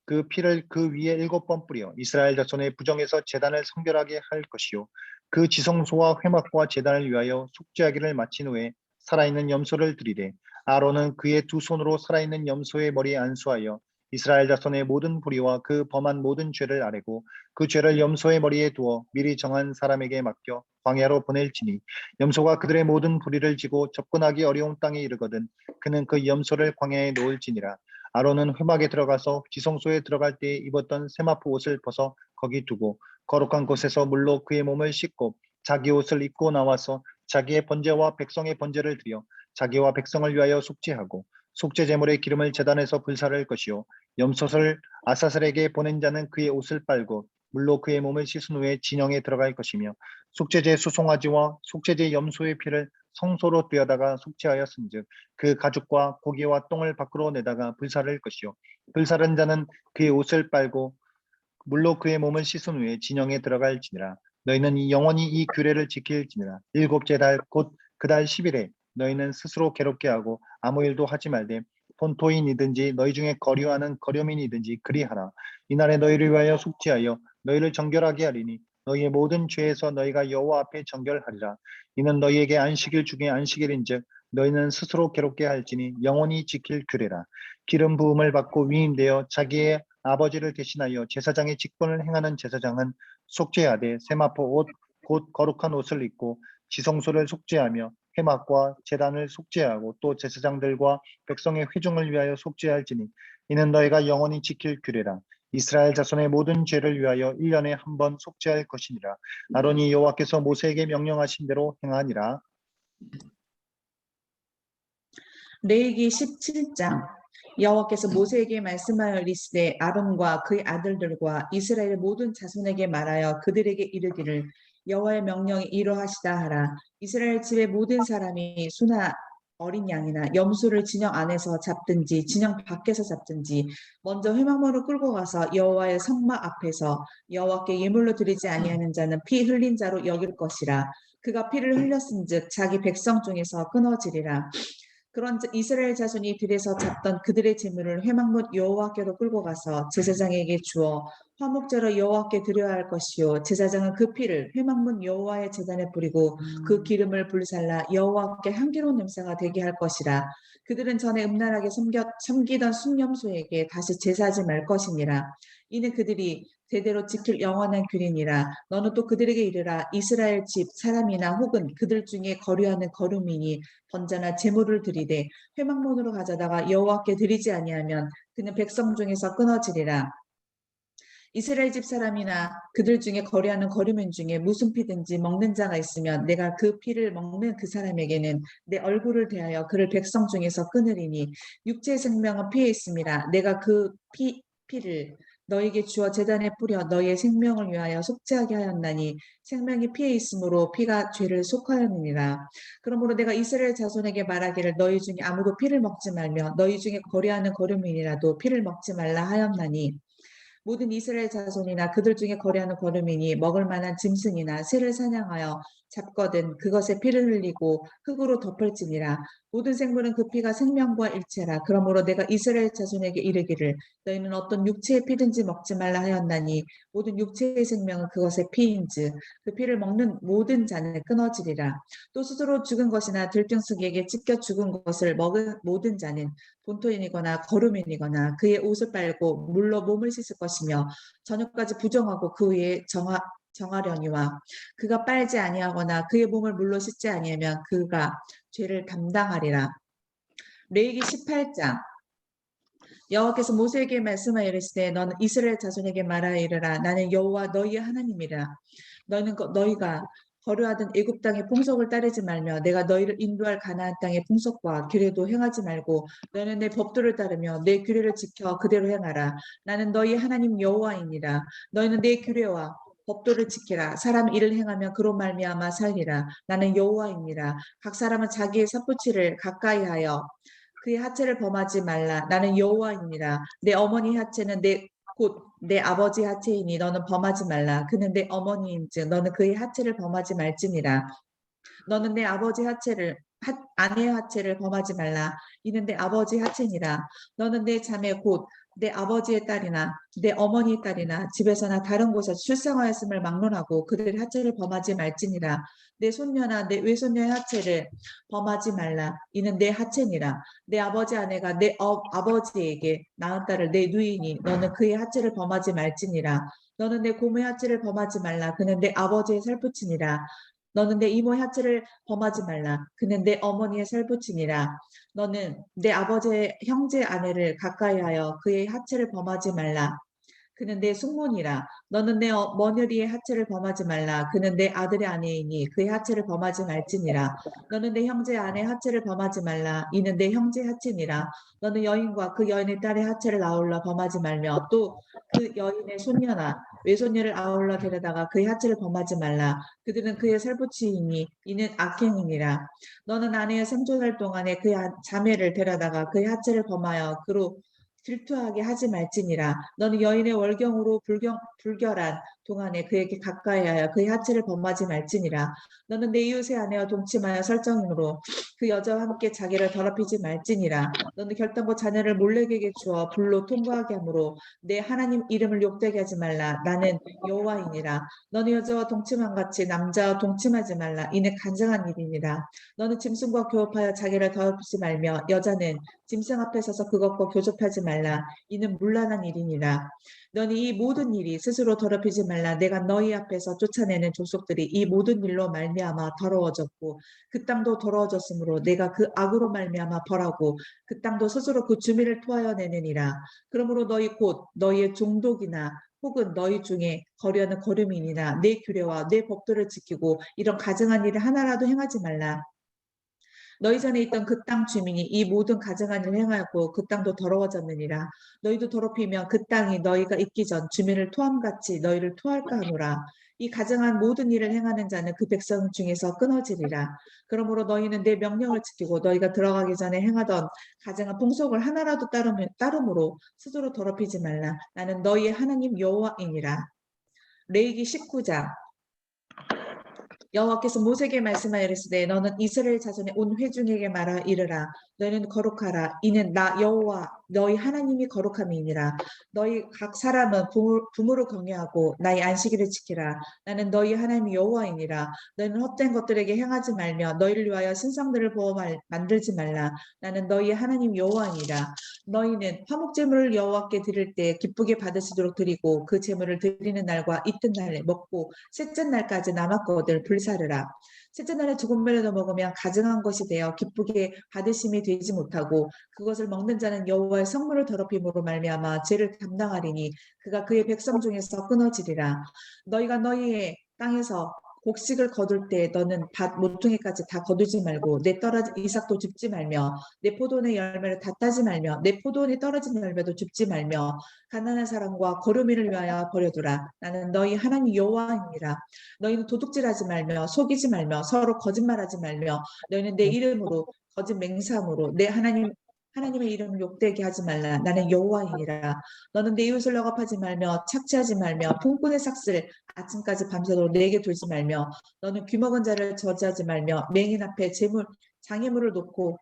그 피를 그 위에 7번 뿌려 이스라엘 자손의 부정에서 제단을 성결하게 할 것이요 그 지성소와 회막과 제단을 위하여 속죄하기를 마친 후에 살아있는 염소를 드리되 아론은 그의 두 손으로 살아있는 염소의 머리에 안수하여 이스라엘 자손의 모든 불의와 그 범한 모든 죄를 아뢰고 그 죄를 염소의 머리에 두어 미리 정한 사람에게 맡겨 광야로 보낼지니 염소가 그들의 모든 불의를 지고 접근하기 어려운 땅에 이르거든 그는 그 염소를 광야에 놓을지니라. 아론은 회막에 들어가서 지성소에 들어갈 때에 입었던 세마포 옷을 벗어 거기 두고 거룩한 곳에서 물로 그의 몸을 씻고 자기 옷을 입고 나와서 자기의 번제와 백성의 번제를 드려 자기와 백성을 위하여 속죄하고 속죄 제물의 기름을 제단에서 불사를 것이요 염소를 아사슬에게 보낸 자는 그의 옷을 빨고 물로 그의 몸을 씻은 후에 진영에 들어갈 것이며 속죄제 수송아지와 속죄제 염소의 피를 성소로 들여다가 속죄하였은즉 그 가죽과 고기와 똥을 밖으로 내다가 불사를 것이요 불사른 자는 그의 옷을 빨고 물로 그의 몸을 씻은 후에 진영에 들어갈지니라. 너희는 영원히 이 규례를 지킬지니라. 일곱째 달 곧 그 달 10일에 너희는 스스로 괴롭게 하고 아무 일도 하지 말되 본토인이든지 너희 중에 거류하는 거류민이든지 그리하라. 이날에 너희를 위하여 속죄하여 너희를 정결하게 하리니 너희의 모든 죄에서 너희가 여호와 앞에 정결하리라. 이는 너희에게 안식일 중에 안식일인즉 너희는 스스로 괴롭게 할지니 영원히 지킬 규례라. 기름 부음을 받고 위임되어 자기의 아버지를 대신하여 제사장의 직분을 행하는 제사장은 속죄하되 세마포 옷 곧 거룩한 옷을 입고 지성소를 속죄하며 회막과 제단을 속죄하고 또 제사장들과 백성의 회중을 위하여 속죄할지니 이는 너희가 영원히 지킬 규례라. 이스라엘 자손의 모든 죄를 위하여 1년에 한 번 속죄할 것이니라. 아론이 여호와께서 모세에게 명령하신 대로 행하니라. 레위기 17장. 여호와께서 모세에게 말씀하여 이르시되 아론과 그의 아들들과 이스라엘 모든 자손에게 말하여 그들에게 이르기를 여호와의 명령이 이러하시다 하라. 이스라엘 집의 모든 사람이 수나 어린 양이나 염소를 진영 안에서 잡든지 진영 밖에서 잡든지 먼저 회막문으로 끌고 가서 여호와의 성막 앞에서 여호와께 예물로 드리지 아니하는 자는 피 흘린 자로 여길 것이라. 그가 피를 흘렸은즉 자기 백성 중에서 끊어지리라. 그런즉 이스라엘 자손이 들에서 잡던 그들의 재물을 회막문 여호와께로 끌고 가서 제사장에게 주어 화목제로 여호와께 드려야 할 것이요 제사장은 그 피를 회막문 여호와의 제단에 뿌리고 그 기름을 불살라 여호와께 향기로운 냄새가 되게 할 것이라. 그들은 전에 음란하게 섬기던 순념소에게 다시 제사하지 말 것이니라. 이는 그들이 대대로 지킬 영원한 규례니라. 너는 또 그들에게 이르라. 이스라엘 집 사람이나 혹은 그들 중에 거류하는 거류민이 번제나 제물을 드리되 회막문으로 가져다가 여호와께 드리지 아니하면 그는 백성 중에서 끊어지리라. 이스라엘 집 사람이나 그들 중에 거류하는 거류민 중에 무슨 피든지 먹는 자가 있으면 내가 그 피를 먹는 그 사람에게는 내 얼굴을 대하여 그를 백성 중에서 끊으리니 육체의 생명은 피에 있음이라. 내가 그 피를 너에게 주어 제단에 뿌려 너희의 생명을 위하여 속죄하게 하였나니 생명이 피에 있으므로 피가 죄를 속하였느니라. 그러므로 내가 이스라엘 자손에게 말하기를 너희 중에 아무도 피를 먹지 말며 너희 중에 거류하는 거류민이라도 피를 먹지 말라 하였나니 모든 이스라엘 자손이나 그들 중에 거류하는 거류민이 먹을 만한 짐승이나 새를 사냥하여 잡거든 그것에 피를 흘리고 흙으로 덮을지니라. 모든 생물은 그 피가 생명과 일체라. 그러므로 내가 이스라엘 자손에게 이르기를 너희는 어떤 육체의 피든지 먹지 말라 하였나니 모든 육체의 생명은 그것의 피인즉 그 피를 먹는 모든 자는 끊어지리라. 또 스스로 죽은 것이나 들짐승에게 찢겨 죽은 것을 먹은 모든 자는 본토인이거나 거류민이거나 그의 옷을 빨고 물로 몸을 씻을 것이며 저녁까지 부정하고 그 위에 정하려니와 그가 빨지 아니하거나 그의 몸을 물로 씻지 아니하면 그가 죄를 담당하리라. 레위기 18장. 여호와께서 모세에게 말씀하여 이르시되 너는 이스라엘 자손에게 말하여 이르라. 나는 여호와 너희의 하나님이라. 너희가 거류하던 애굽 땅의 풍속을 따르지 말며 내가 너희를 인도할 가나안 땅의 풍속과 규례도 행하지 말고 너희는 내 법도를 따르며 내 규례를 지켜 그대로 행하라. 나는 너희 하나님 여호와이니라. 너희는 내 규례와 법도를 지키라. 사람 일을 행하며 그로 말미암아 살리라. 나는 여호와입니다. 각 사람은 자기의 삿부치를 가까이하여 그의 하체를 범하지 말라. 나는 여호와입니다. 내 어머니 하체는 곧 내 아버지 하체이니 너는 범하지 말라. 그는 내 어머니인즉 너는 그의 하체를 범하지 말지니라. 너는 내 아버지 아내의 하체를 범하지 말라. 이는 내 아버지 하체니라. 너는 내 자매 곧 내 아버지의 딸이나 내 어머니의 딸이나 집에서나 다른 곳에서 출생하였음을 막론하고 그들의 하체를 범하지 말지니라. 내 손녀나 내 외손녀의 하체를 범하지 말라. 이는 내 하체니라. 내 아버지 아내가 내 아버지에게 낳은 딸을 내 누이니 너는 그의 하체를 범하지 말지니라. 너는 내 고모의 하체를 범하지 말라. 그는 내 아버지의 살붙이니라. 너는 내 이모의 하체를 범하지 말라. 그는 내 어머니의 살붙이니라. 너는 내 아버지의 형제 아내를 가까이하여 그의 하체를 범하지 말라. 그는 내 숙모니라. 너는 내 며느리의 하체를 범하지 말라. 그는 내 아들의 아내이니 그의 하체를 범하지 말지니라. 너는 내 형제 아내의 하체를 범하지 말라. 이는 내 형제 하체니라. 너는 여인과 그 여인의 딸의 하체를 아울러 범하지 말며 또 그 여인의 손녀나 외손녀를 아울러 데려다가 그의 하체를 범하지 말라. 그들은 그의 살붙이이니 이는 악행이니라. 너는 아내의 생존할 동안에 그의 자매를 데려다가 그의 하체를 범하여 그로 질투하게 하지 말지니라. 너는 여인의 월경으로 불결한 동안에 그에게 가까이하여 그의 하체를 범하지 말지니라. 너는 내 이웃의 아내와 동침하여 설정으로 그 여자와 함께 자기를 더럽히지 말지니라. 너는 결단코 자녀를 몰래에게 주어 불로 통과하게 하므로 내 하나님 이름을 욕되게 하지 말라. 나는 여호와이니라. 너는 여자와 동침한 같이 남자와 동침하지 말라. 이는 간증한 일이니라. 너는 짐승과 교합하여 자기를 더럽히지 말며 여자는 짐승 앞에 서서 그것과 교접하지 말라. 이는 문란한 일이니라. 너니 이 모든 일이 스스로 더럽히지 말라. 내가 너희 앞에서 쫓아내는 족속들이 이 모든 일로 말미암아 더러워졌고 그 땅도 더러워졌으므로 내가 그 악으로 말미암아 벌하고 그 땅도 스스로 그 주민을 토하여 내느니라. 그러므로 너희 곧 너희의 종독이나 혹은 너희 중에 거류하는 거류민이나 내 규례와 내 법도를 지키고 이런 가증한 일을 하나라도 행하지 말라. 너희 전에 있던 그 땅 주민이 이 모든 가증한 일을 행하고 그 땅도 더러워졌느니라. 너희도 더럽히면 그 땅이 너희가 있기 전 주민을 토함같이 너희를 토할까 하노라. 이 가증한 모든 일을 행하는 자는 그 백성 중에서 끊어지리라. 그러므로 너희는 내 명령을 지키고 너희가 들어가기 전에 행하던 가증한 풍속을 하나라도 따름으로 스스로 더럽히지 말라. 나는 너희의 하나님 여호와이니라. 레위기 19장. 여호와께서 모세에게 말씀하여 이르시되 너는 이스라엘 자손의 온 회중에게 말하 이르라. 너희는 거룩하라. 이는 나 여호와 너희 하나님이 거룩함이니라. 너희 각 사람은 부모를 경외하고 나의 안식일을 지키라. 나는 너희 하나님 여호와이니라. 너희는 헛된 것들에게 행하지 말며 너희를 위하여 신상들을 만들지 말라. 나는 너희 하나님 여호와이니라. 너희는 화목제물을 여호와께 드릴 때 기쁘게 받으시도록 드리고 그 제물을 드리는 날과 이튿날에 먹고 셋째 날까지 남았거든 불사르라. 셋째 날에 죽은 멸에도 먹으면 가증한 것이 되어 기쁘게 받으심이 되지 못하고 그것을 먹는 자는 여호와의 성물을 더럽힘으로 말미암아 죄를 담당하리니 그가 그의 백성 중에서 끊어지리라. 너희가 너희의 땅에서 곡식을 거둘 때 너는 밭 모퉁이까지 다 거두지 말고 내 떨어진 이삭도 줍지 말며 내 포도원의 열매를 다 따지 말며 내 포도원에 떨어진 열매도 줍지 말며 가난한 사람과 거류민을 위하여 버려두라. 나는 너희 하나님 여호와이니라. 너희는 도둑질하지 말며 속이지 말며 서로 거짓말하지 말며 너희는 내 이름으로 거짓 맹세함으로 내 하나님의 이름을 욕되게 하지 말라. 나는 여호와이니라. 너는 내 이웃을 억압하지 말며 착취하지 말며 품꾼의 삭슬 아침까지 밤새도록 내게 돌지 말며 너는 귀먹은 자를 저지하지 말며 맹인 앞에 장애물을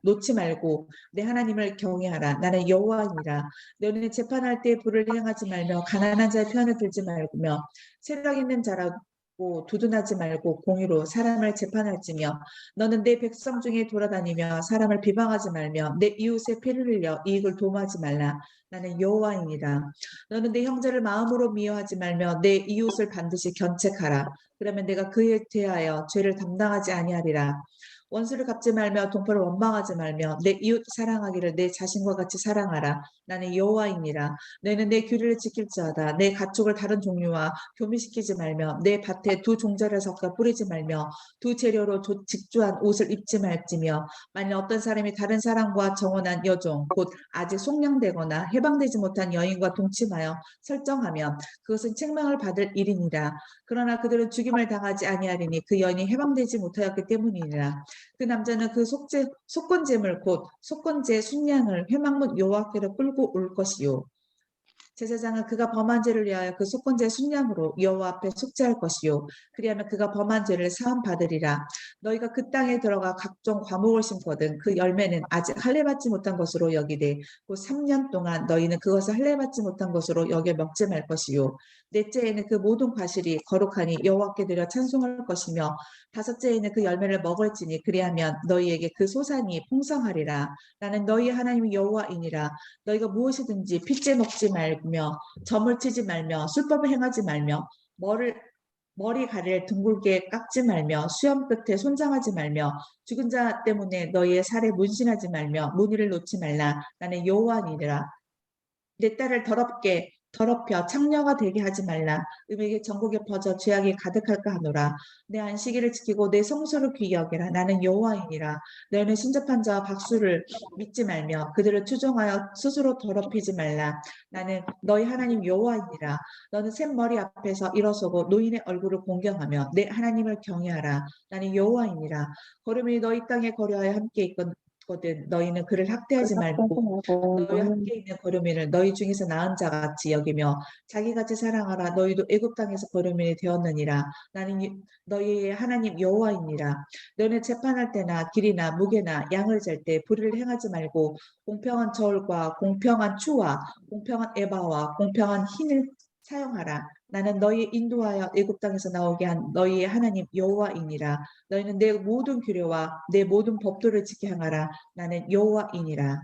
놓지 말고 내 하나님을 경외하라. 나는 여호와이니라. 너희는 재판할 때 불을 행하지 말며 가난한 자의 편을 들지 말며 세력 있는 자라고 두둔하지 말고 공의로 사람을 재판할지며 너는 내 백성 중에 돌아다니며 사람을 비방하지 말며 내 이웃의 피를 흘려 이익을 도모하지 말라. 나는 여호와이니라. 너는 내 형제를 마음으로 미워하지 말며 내 이웃을 반드시 견책하라. 그러면 내가 그에 대하여 죄를 담당하지 아니하리라. 원수를 갚지 말며 동포를 원망하지 말며 내 이웃 사랑하기를 내 자신과 같이 사랑하라. 나는 여호와이니라. 너희는 내 규례를 지킬지어다. 내 가축을 다른 종류와 교미시키지 말며 내 밭에 두 종자를 섞어 뿌리지 말며 두 재료로 직주한 옷을 입지 말지며 만일 어떤 사람이 다른 사람과 정혼한 여종 곧 아직 속량되거나 해방되지 못한 여인과 동침하여 설정하면 그것은 책망을 받을 일이니라. 그러나 그들은 죽임을 당하지 아니하리니 그 여인이 해방되지 못하였기 때문이니라. 그 남자는 그 속건제물 곧 속건제 순양을 회막문 여호와께로 끌고 올 것이요. 제사장은 그가 범한 죄를 위하여 그 속건제 순양으로 여호와 앞에 속죄할 것이요. 그리하면 그가 범한 죄를 사함 받으리라. 너희가 그 땅에 들어가 각종 과목을 심거든 그 열매는 아직 할례 받지 못한 것으로 여기되 곧 3년 동안 너희는 그것을 할례 받지 못한 것으로 여겨 먹지 말 것이요. 넷째에는 그 모든 과실이 거룩하니 여호와께 드려 찬송할 것이며 다섯째에는 그 열매를 먹을지니 그리하면 너희에게 그 소산이 풍성하리라. 나는 너희 하나님 여호와이니라. 너희가 무엇이든지 핏째 먹지 말며 점을 치지 말며 술법을 행하지 말며 머리카락을 둥글게 깎지 말며 수염 끝에 손장하지 말며 죽은 자 때문에 너희의 살에 문신하지 말며 무늬를 놓지 말라. 나는 여호와니라. 내 딸을 더럽혀 창녀가 되게 하지 말라. 음에게 전국에 퍼져 죄악이 가득할까 하노라. 내 안식일을 지키고 내 성소를 귀히 여기라. 나는 여호와이니라. 너희는 신접한 자와 박수를 믿지 말며 그들을 추종하여 스스로 더럽히지 말라. 나는 너희 하나님 여호와이니라. 너는 샘머리 앞에서 일어서고 노인의 얼굴을 공경하며 내 하나님을 경외하라. 나는 여호와이니라. 거름이 너희 땅에 거류하여 함께 있거든 너희는 그를 학대하지 말고 너희와 함께 있는 거류민을 너희 중에서 나은 자 같이 여기며 자기같이 사랑하라. 너희도 애굽 땅에서 거류민이 되었느니라. 나는 너희의 하나님 여호와이니라. 너희는 재판할 때나 길이나 무게나 양을 잴 때 불의를 행하지 말고 공평한 저울과 공평한 추와 공평한 에바와 공평한 흰을 사용하라. 나는 너희 인도하여 애굽 땅에서 나오게 한 너희의 하나님 여호와이니라. 너희는 내 모든 규례와 내 모든 법도를 지켜 행하라. 나는 여호와이니라.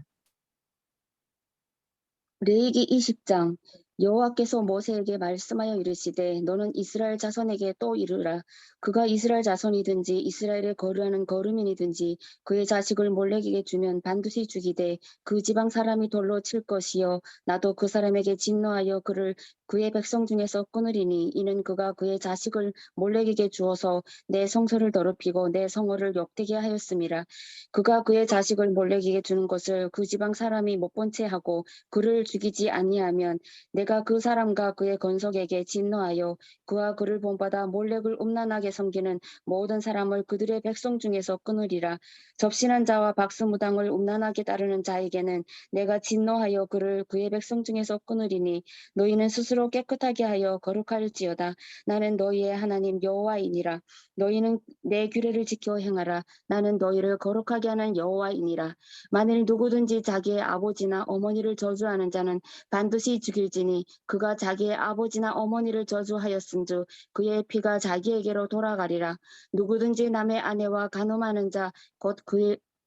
레위기 20장. 여호와께서 모세에게 말씀하여 이르시되 너는 이스라엘 자손에게 또 이르라. 그가 이스라엘 자손이든지 이스라엘에 거류하는 거류민이든지 그의 자식을 몰렉에게 주면 반드시 죽이되 그 지방 사람이 돌로 칠 것이요 나도 그 사람에게 진노하여 그를 그의 백성 중에서 끊으리니 이는 그가 그의 자식을 몰렉에게 주어서 내 성소를 더럽히고 내 성호를 욕되게 하였음이라. 그가 그의 자식을 몰렉에게 주는 것을 그 지방 사람이 못 본 채 하고 그를 죽이지 아니하면 내가 그 사람과 그의 건속에게 진노하여 그와 그를 본받아 몰렉을 음란하게 섬기는 모든 사람을 그들의 백성 중에서 끊으리라. 접신한 자와 박수무당을 음란하게 따르는 자에게는 내가 진노하여 그를 그의 백성 중에서 끊으리니 너희는 스스로 깨끗하게 하여 거룩할지어다. 나는 너희의 하나님 여호와이니라. 너희는 내 규례를 지켜 행하라. 나는 너희를 거룩하게 하는 여호와이니라. 만일 누구든지 자기의 아버지나 어머니를 저주하는 자는 반드시 죽일지니 그가 자기의 아버지나 어머니를 저주하였은즉 그의 피가 자기에게로 돌아가리라. 누구든지 남의 아내와 간음하는 자 곧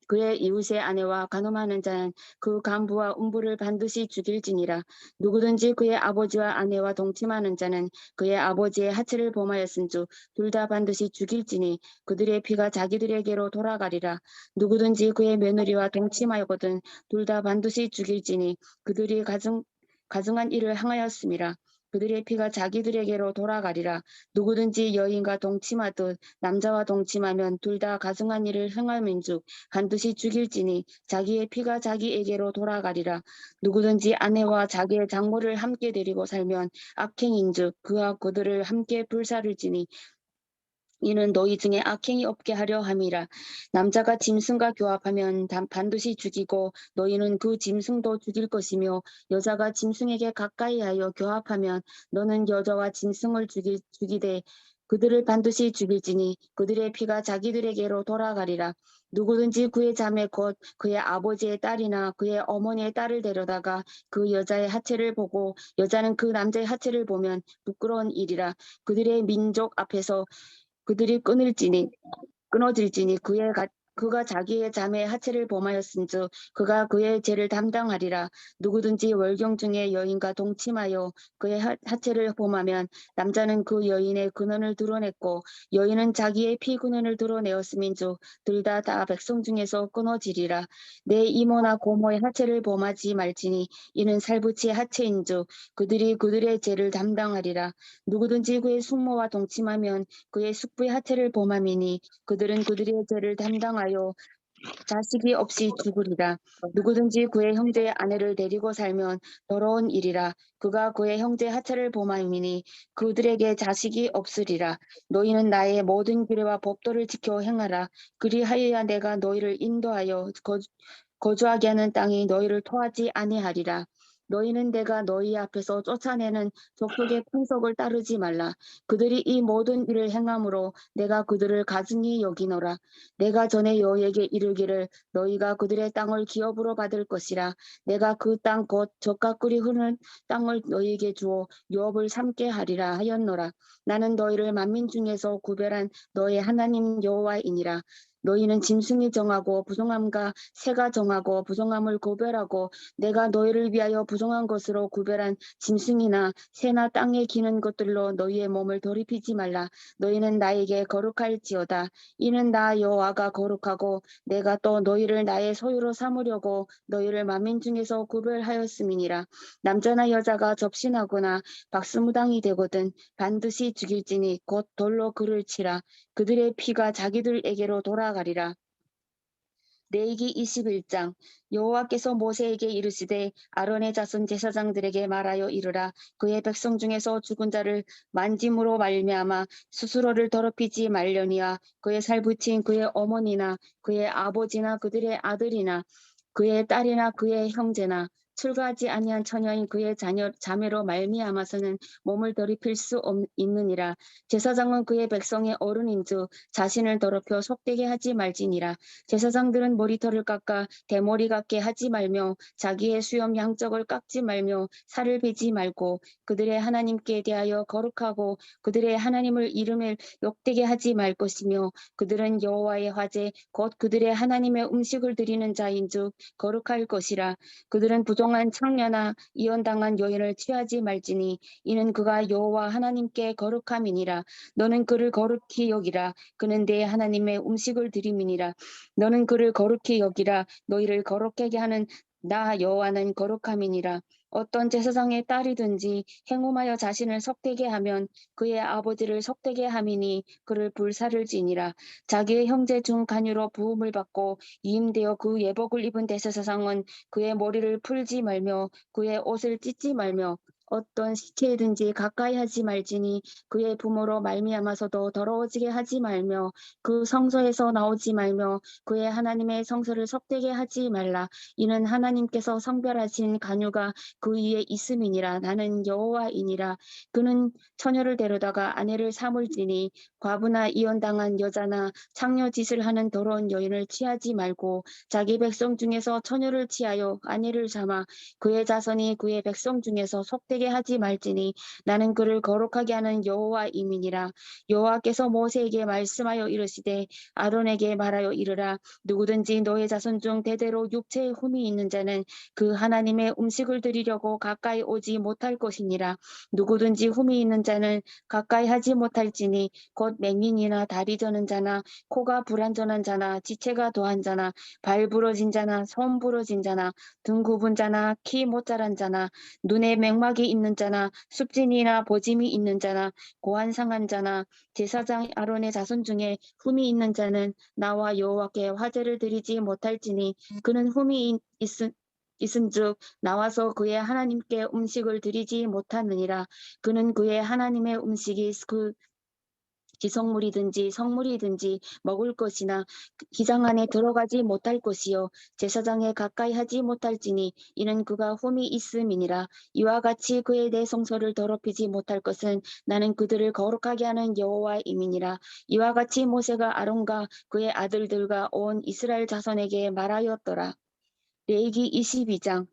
그의 이웃의 아내와 간음하는 자는 그 간부와 음부를 반드시 죽일지니라. 누구든지 그의 아버지와 아내와 동침하는 자는 그의 아버지의 하체를 범하였은즉 둘 다 반드시 죽일지니 그들의 피가 자기들에게로 돌아가리라. 누구든지 그의 며느리와 동침하거든 둘 다 반드시 죽일지니 그들이 가증한 일을 행하였음이라. 그들의 피가 자기들에게로 돌아가리라. 누구든지 여인과 동침하듯 남자와 동침하면 둘 다 가증한 일을 행함인즉 반드시 죽일지니 자기의 피가 자기에게로 돌아가리라. 누구든지 아내와 자기의 장모를 함께 데리고 살면 악행인즉 그와 그들을 함께 불사를지니 이는 너희 중에 악행이 없게 하려 함이라. 남자가 짐승과 교합하면 반드시 죽이고 너희는 그 짐승도 죽일 것이며 여자가 짐승에게 가까이하여 교합하면 너는 여자와 짐승을 죽이되 그들을 반드시 죽일지니 그들의 피가 자기들에게로 돌아가리라. 누구든지 그의 자매 곧 그의 아버지의 딸이나 그의 어머니의 딸을 데려다가 그 여자의 하체를 보고 여자는 그 남자의 하체를 보면 부끄러운 일이라. 그들의 민족 앞에서 그들이 끊어질지니 그가 자기의 자매의 하체를 범하였은즉 그가 그의 죄를 담당하리라. 누구든지 월경 중에 여인과 동침하여 그의 하체를 범하면 남자는 그 여인의 근원을 드러냈고 여인은 자기의 피근원을 드러내었음인즉 둘 다 백성 중에서 끊어지리라. 내 이모나 고모의 하체를 범하지 말지니 이는 살부치의 하체인즉 그들이 그들의 죄를 담당하리라. 누구든지 그의 숙모와 동침하면 그의 숙부의 하체를 범함이니 그들은 그들의 죄를 담당하여 자식이 없이 죽으리라. 누구든지 그의 형제의 아내를 데리고 살면 더러운 일이라. 그가 그의 형제의 하체를 범함이니 그들에게 자식이 없으리라. 너희는 나의 모든 규례와 법도를 지켜 행하라. 그리하여야 내가 너희를 인도하여 거주하게 하는 땅이 너희를 토하지 아니하리라. 너희는 내가 너희 앞에서 쫓아내는 족속의 풍속을 따르지 말라. 그들이 이 모든 일을 행함으로 내가 그들을 가증히 여기노라. 내가 전에 너희에게 이르기를 너희가 그들의 땅을 기업으로 받을 것이라. 내가 그 땅 곧 젖과 꿀이 흐르는 땅을 너희에게 주어 유업을 삼게 하리라 하였노라. 나는 너희를 만민 중에서 구별한 너희 하나님 여호와이니라. 너희는 짐승이 정하고 부정함과 새가 정하고 부정함을 구별하고 내가 너희를 위하여 부정한 것으로 구별한 짐승이나 새나 땅에 기는 것들로 너희의 몸을 더럽히지 말라. 너희는 나에게 거룩할지어다. 이는 나 여호와가 거룩하고 내가 또 너희를 나의 소유로 삼으려고 너희를 만민 중에서 구별하였음이니라. 남자나 여자가 접신하거나 박수무당이 되거든 반드시 죽일지니 곧 돌로 그를 치라. 그들의 피가 자기들에게로 돌아가리라. 레위기 21장 여호와께서 모세에게 이르시되 아론의 자손 제사장들에게 말하여 이르라. 그의 백성 중에서 죽은 자를 만짐으로 말미암아 스스로를 더럽히지 말려니와 그의 살붙인 그의 어머니나 그의 아버지나 그들의 아들이나 그의 딸이나 그의 형제나 출가하지 아니한 처녀인 그의 자매로 말미암아서는 몸을 더럽힐 수 있느니라. 제사장은 그의 백성의 어른인즉 자신을 더럽혀 속되게 하지 말지니라. 제사장들은 머리털을 깎아 대머리 같게 하지 말며 자기의 수염 양쪽을 깎지 말며 살을 베지 말고 그들의 하나님께 대하여 거룩하고 그들의 하나님을 이름을 욕되게 하지 말 것이며 그들은 여호와의 화제 곧 그들의 하나님의 음식을 드리는 자인즉 거룩할 것이라. 그들은 부정한 창녀나 이혼당한 여인을 취하지 말지니 이는 그가 여호와 하나님께 거룩함이니라. 너는 그를 거룩히 여기라. 그는 내 하나님의 음식을 드림이니라. 너는 그를 거룩히 여기라. 너희를 거룩하게 하는 나 여호와는 거룩함이니라. 어떤 제사장의 딸이든지 행음하여 자신을 속되게 하면 그의 아버지를 속되게 함이니 그를 불사를 지니라. 자기의 형제 중 간유로 부음을 받고 이임되어 그 예복을 입은 대제사장은 그의 머리를 풀지 말며 그의 옷을 찢지 말며 어떤 시체든지 가까이 하지 말지니 그의 부모로 말미암아서도 더러워지게 하지 말며 그 성소에서 나오지 말며 그의 하나님의 성소를 속되게 하지 말라. 이는 하나님께서 성별하신 간유가 그 위에 있음이니라. 나는 여호와이니라. 그는 처녀를 데려다가 아내를 삼을지니 과부나 이혼당한 여자나 창녀짓을 하는 더러운 여인을 취하지 말고 자기 백성 중에서 처녀를 취하여 아내를 삼아 그의 자손이 그의 백성 중에서 속되게 하지 말지니 나는 그를 거룩하게 하는 여호와임이니라. 여호와께서 모세에게 말씀하여 이르시되 아론에게 말하여 이르라. 누구든지 너의 자손 중 대대로 육체에 흠이 있는 자는 그 하나님의 음식을 드리려고 가까이 오지 못할 것이니라. 누구든지 흠이 있는 자는 가까이 하지 못할지니 곧 맹인이나 다리 저는 자나 코가 불완전한 자나 지체가 더한 자나 발 부러진 자나 손 부러진 자나 등 굽은 자나 키 못 자란 자나 눈에 맥막이 있는 자나 습진이나 보짐이 있는 자나 고안 상한 자나 제사장 아론의 자손 중에 흠이 있는 자는 나와 여호와께 화제를 드리지 못할지니 그는 흠이 있은즉 나와서 그의 하나님께 음식을 드리지 못하느니라. 그는 그의 하나님의 음식이 그 지성물이든지 성물이든지 먹을 것이나 기장 안에 들어가지 못할 것이요 제사장에 가까이 하지 못할지니 이는 그가 흠이 있음이니라. 이와 같이 그의 내 성소를 더럽히지 못할 것은 나는 그들을 거룩하게 하는 여호와임이니라. 이와 같이 모세가 아론과 그의 아들들과 온 이스라엘 자손에게 말하였더라. 레위기 22장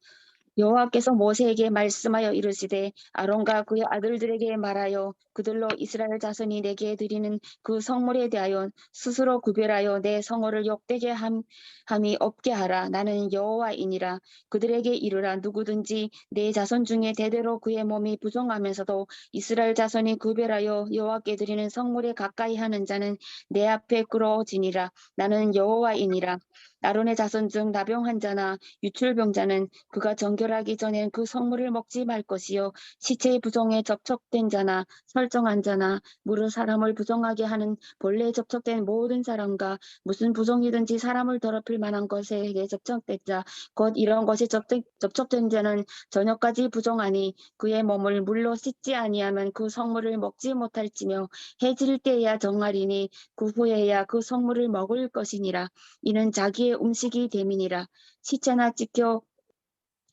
여호와께서 모세에게 말씀하여 이르시되 아론과 그의 아들들에게 말하여 그들로 이스라엘 자손이 내게 드리는 그 성물에 대하여 스스로 구별하여 내 성호를 욕되게 함이 없게 하라. 나는 여호와이니라. 그들에게 이르라. 누구든지 내 자손 중에 대대로 그의 몸이 부정하면서도 이스라엘 자손이 구별하여 여호와께 드리는 성물에 가까이 하는 자는 내 앞에 끌어지니라. 나는 여호와이니라. 아론의 자손 중 나병한 자나 유출병자는 그가 정결하기 전엔 그 성물을 먹지 말 것이요 시체의 부정에 접촉된 자나 설정한 자나 무릇 사람을 부정하게 하는 본래 접촉된 모든 사람과 무슨 부정이든지 사람을 더럽힐 만한 것에게 접촉된 자 곧 이런 것이 접촉된 자는 저녁까지 부정하니 그의 몸을 물로 씻지 아니하면 그 성물을 먹지 못할지며 해질 때야 정하리니 그 후에야 그 성물을 먹을 것이니라. 이는 자기의 음식이 됨이니라. 시체나 찢겨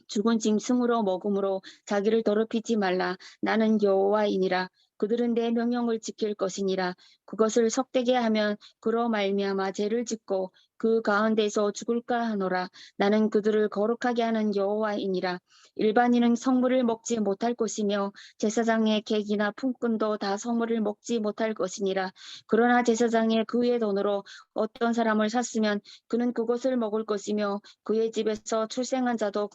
죽은 짐승으로 먹음으로 자기를 더럽히지 말라. 나는 여호와이니라. 그들은 내 명령을 지킬 것이니라. 그것을 속되게 하면 그로 말미암아 죄를 짓고 그 가운데서 죽을까 하노라. 나는 그들을 거룩하게 하는 여호와이니라. 일반인은 성물을 먹지 못할 것이며 제사장의 객이나 품꾼도 다 성물을 먹지 못할 것이니라. 그러나 제사장의 그의 돈으로 어떤 사람을 샀으면 그는 그것을 먹을 것이며 그의 집에서 출생한 자도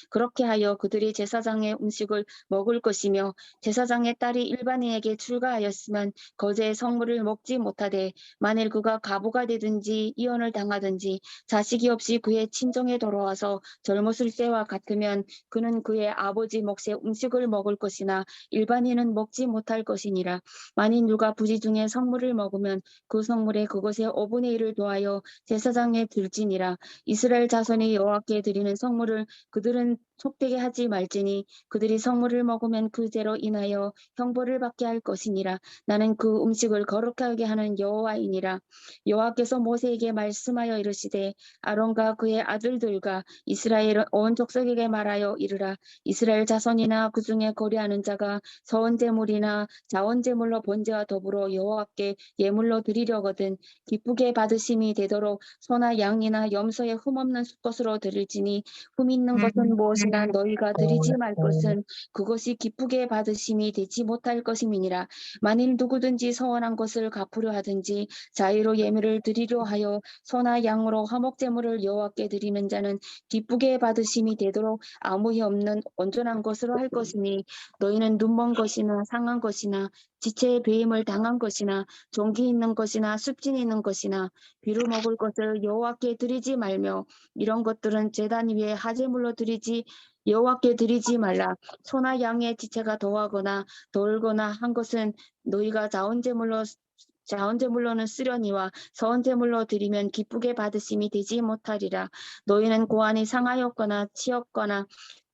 그렇게 하여 그들이 제사장의 음식을 먹을 것이며 제사장의 딸이 일반인에게 출가하였으면 거제의 성물을 먹지 못하되 만일 그가 과부가 되든지 이혼을 당하든지 자식이 없이 그의 친정에 돌아와서 젊었을 때와 같으면 그는 그의 아버지 몫의 음식을 먹을 것이나 일반인은 먹지 못할 것이니라. 만일 누가 부지 중에 성물을 먹으면 그 성물에 그것의 5분의 1을 더하여 제사장에 들지니라. 이스라엘 자손이 여호와께 드리는 성물을 그들은 속되게 하지 말지니 그들이 성물을 먹으면 그 죄로 인하여 형벌을 받게 할 것이니라. 나는 그 음식을 거룩하게 하는 여호와이니라. 여호와께서 모세에게 말씀하여 이르시되 아론과 그의 아들들과 이스라엘 온 족속에게 말하여 이르라. 이스라엘 자손이나 그 중에 거류하는 자가 서원제물이나 자원제물로 번제와 더불어 여호와께 예물로 드리려거든 기쁘게 받으심이 되도록 소나 양이나 염소의 흠없는 수것으로 드릴지니 흠 있는 것은 무엇이나 너희가 드리지 말 것은 그것이 기쁘게 받으심이 되지 못할 것임이니라. 만일 누구든지 서원한 것을 갚으려 하든지 자유로 예물을 드리려 하여 소나 양으로 화목제물을 여호와께 드리는 자는 기쁘게 받으심이 되도록 아무 해 없는 온전한 것으로 할 것이니 너희는 눈먼 것이나 상한 것이나 지체의 배임을 당한 것이나 종기 있는 것이나 습진이 있는 것이나 비루 먹을 것을 여호와께 드리지 말며 이런 것들은 제단 위에 화제물로 여호와께 드리지 말라. 소나 양의 지체가 더하거나 덜거나 한 것은 너희가 자원제물로는 쓰려니와 서원제물로 드리면 기쁘게 받으심이 되지 못하리라. 너희는 고안이 상하였거나 치였거나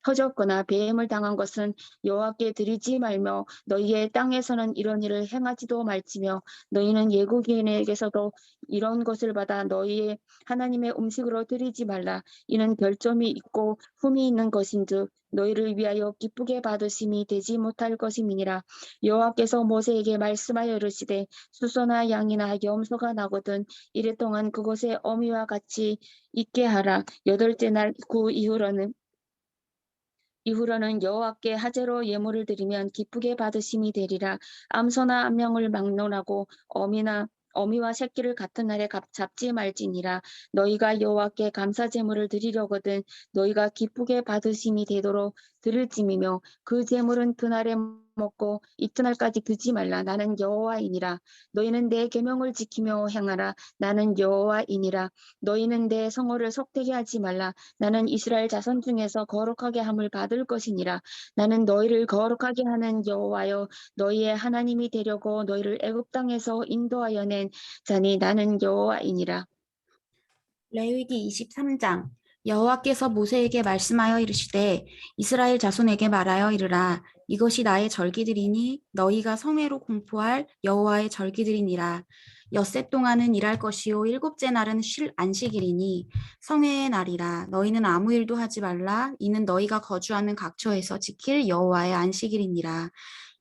터졌거나 배임을 당한 것은 여호와께 드리지 말며 너희의 땅에서는 이런 일을 행하지도 말지며 너희는 외국인에게서도 이런 것을 받아 너희의 하나님의 음식으로 드리지 말라. 이는 결점이 있고 흠이 있는 것인즉 너희를 위하여 기쁘게 받으심이 되지 못할 것임이니라. 여호와께서 모세에게 말씀하여 이르시되 수소나 양이나 염소가 나거든 이래 동안 그것의 어미와 같이 있게 하라. 8째 날 그 이후로는 여호와께 하제로 예물을 드리면 기쁘게 받으심이 되리라. 암소나 암양을 막론하고 어미와 새끼를 같은 날에 잡지 말지니라. 너희가 여호와께 감사 제물을 드리려거든 너희가 기쁘게 받으심이 되도록 드릴짐이며 그 제물은 그날에 먹고 이튿날까지 드지 말라. 나는 여호와이니라. 너희는 내 계명을 지키며 행하라. 나는 여호와이니라. 너희는 내 성호를 속되게 하지 말라. 나는 이스라엘 자손 중에서 거룩하게 함을 받을 것이니라. 나는 너희를 거룩하게 하는 여호와여 너희의 하나님이 되려고 너희를 애굽 땅에서 인도하여 낸 자니 나는 여호와이니라. 레위기 23장 여호와께서 모세에게 말씀하여 이르시되 이스라엘 자손에게 말하여 이르라. 이것이 나의 절기들이니 너희가 성회로 공포할 여호와의 절기들이니라. 엿새 동안은 일할 것이요 7째 날은 쉴 안식일이니 성회의 날이라. 너희는 아무 일도 하지 말라. 이는 너희가 거주하는 각처에서 지킬 여호와의 안식일이니라.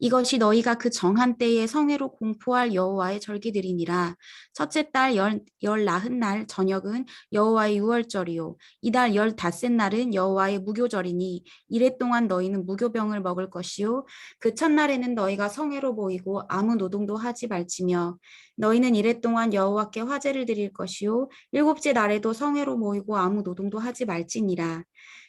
이것이 너희가 그 정한 때에 성회로 공포할 여호와의 절기들이니라. 첫째 달 열 나흔 날 저녁은 여호와의 유월절이요 이달 15셋 날은 여호와의 무교절이니 이래 동안 너희는 무교병을 먹을 것이요 그 첫날에는 너희가 성회로 모이고 아무 노동도 하지 말지며 너희는 이래 동안 여호와께 화제를 드릴 것이요 일곱째 날에도 성회로 모이고 아무 노동도 하지 말지니라.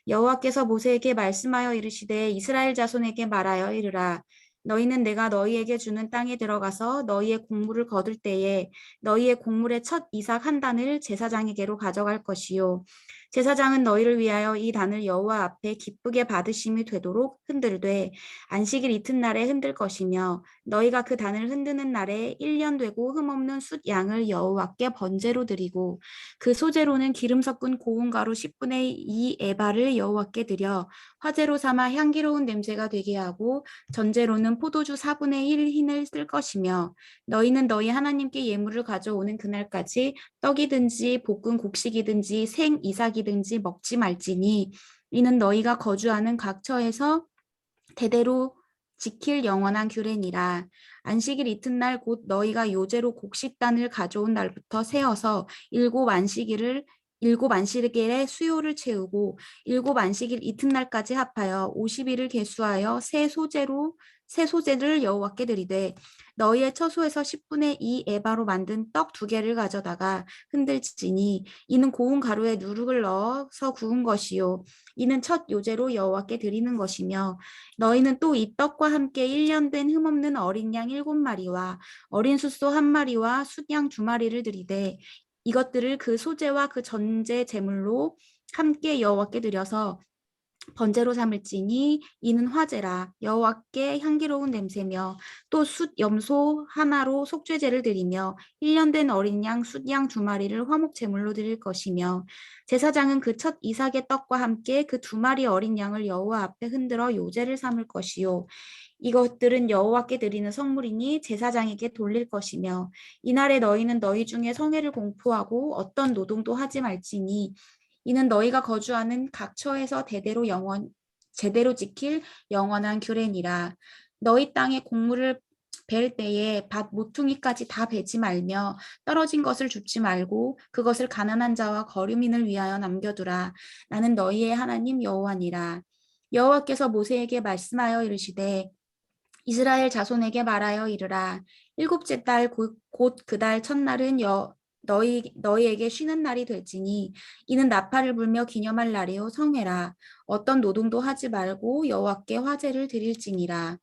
여호와께서 모세에게 말씀하여 이르시되 이스라엘 자손에게 말하여 이르라. 너희는 내가 너희에게 주는 땅에 들어가서 너희의 곡물을 거둘 때에 너희의 곡물의 첫 이삭 한 단을 제사장에게로 가져갈 것이요 제사장은 너희를 위하여 이 단을 여호와 앞에 기쁘게 받으심이 되도록 흔들되 안식일 이튿날에 흔들 것이며 너희가 그 단을 흔드는 날에 1년 되고 흠없는 숫 양을 여호와께 번제로 드리고 그 소제로는 기름 섞은 고운 가루 10분의 2 에바를 여호와께 드려 화제로 삼아 향기로운 냄새가 되게 하고 전제로는 포도주 4분의 1 흰을 쓸 것이며 너희는 너희 하나님께 예물을 가져오는 그날까지 떡이든지 볶은 곡식이든지 생 이삭이든지 먹지 말지니 이는 너희가 거주하는 각 처에서 대대로 지킬 영원한 규례니라. 안식일 이튿날 곧 너희가 요제로 곡식단을 가져온 날부터 세어서 일곱 안식일의 수요를 채우고 일곱 안식일 이튿날까지 합하여 50일을 계수하여 새 소제를 여호와께 드리되 너희의 처소에서 10분의 2 에바로 만든 떡 2개를 가져다가 흔들지니 이는 고운 가루에 누룩을 넣어서 구운 것이요 이는 첫 요제로 여호와께 드리는 것이며 너희는 또 이 떡과 함께 1년 된 흠없는 어린 양 7마리와 어린 숫소 1마리와 숫양 2마리를 드리되 이것들을 그 소제와 그 전제 제물로 함께 여호와께 드려서 번제로 삼을지니 이는 화제라 여호와께 향기로운 냄새며 또 숫 염소 하나로 속죄제를 드리며 1년 된 어린 양 숫양 2마리를 화목 제물로 드릴 것이며 제사장은 그 첫 이삭의 떡과 함께 그 2마리 어린 양을 여호와 앞에 흔들어 요제를 삼을 것이요 이것들은 여호와께 드리는 성물이니 제사장에게 돌릴 것이며 이날에 너희는 너희 중에 성회를 공포하고 어떤 노동도 하지 말지니 이는 너희가 거주하는 각 처에서 제대로 지킬 영원한 규례니라. 너희 땅에 곡물을 벨 때에 밭 모퉁이까지 다 베지 말며 떨어진 것을 줍지 말고 그것을 가난한 자와 거류민을 위하여 남겨두라. 나는 너희의 하나님 여호와니라. 여호와께서 모세에게 말씀하여 이르시되 이스라엘 자손에게 말하여 이르라. 일곱째 달 곧 그 달 첫날은 너희에게 쉬는 날이 될지니 이는 나팔을 불며 기념할 날이요 성회라. 어떤 노동도 하지 말고 여호와께 화제를 드릴지니라.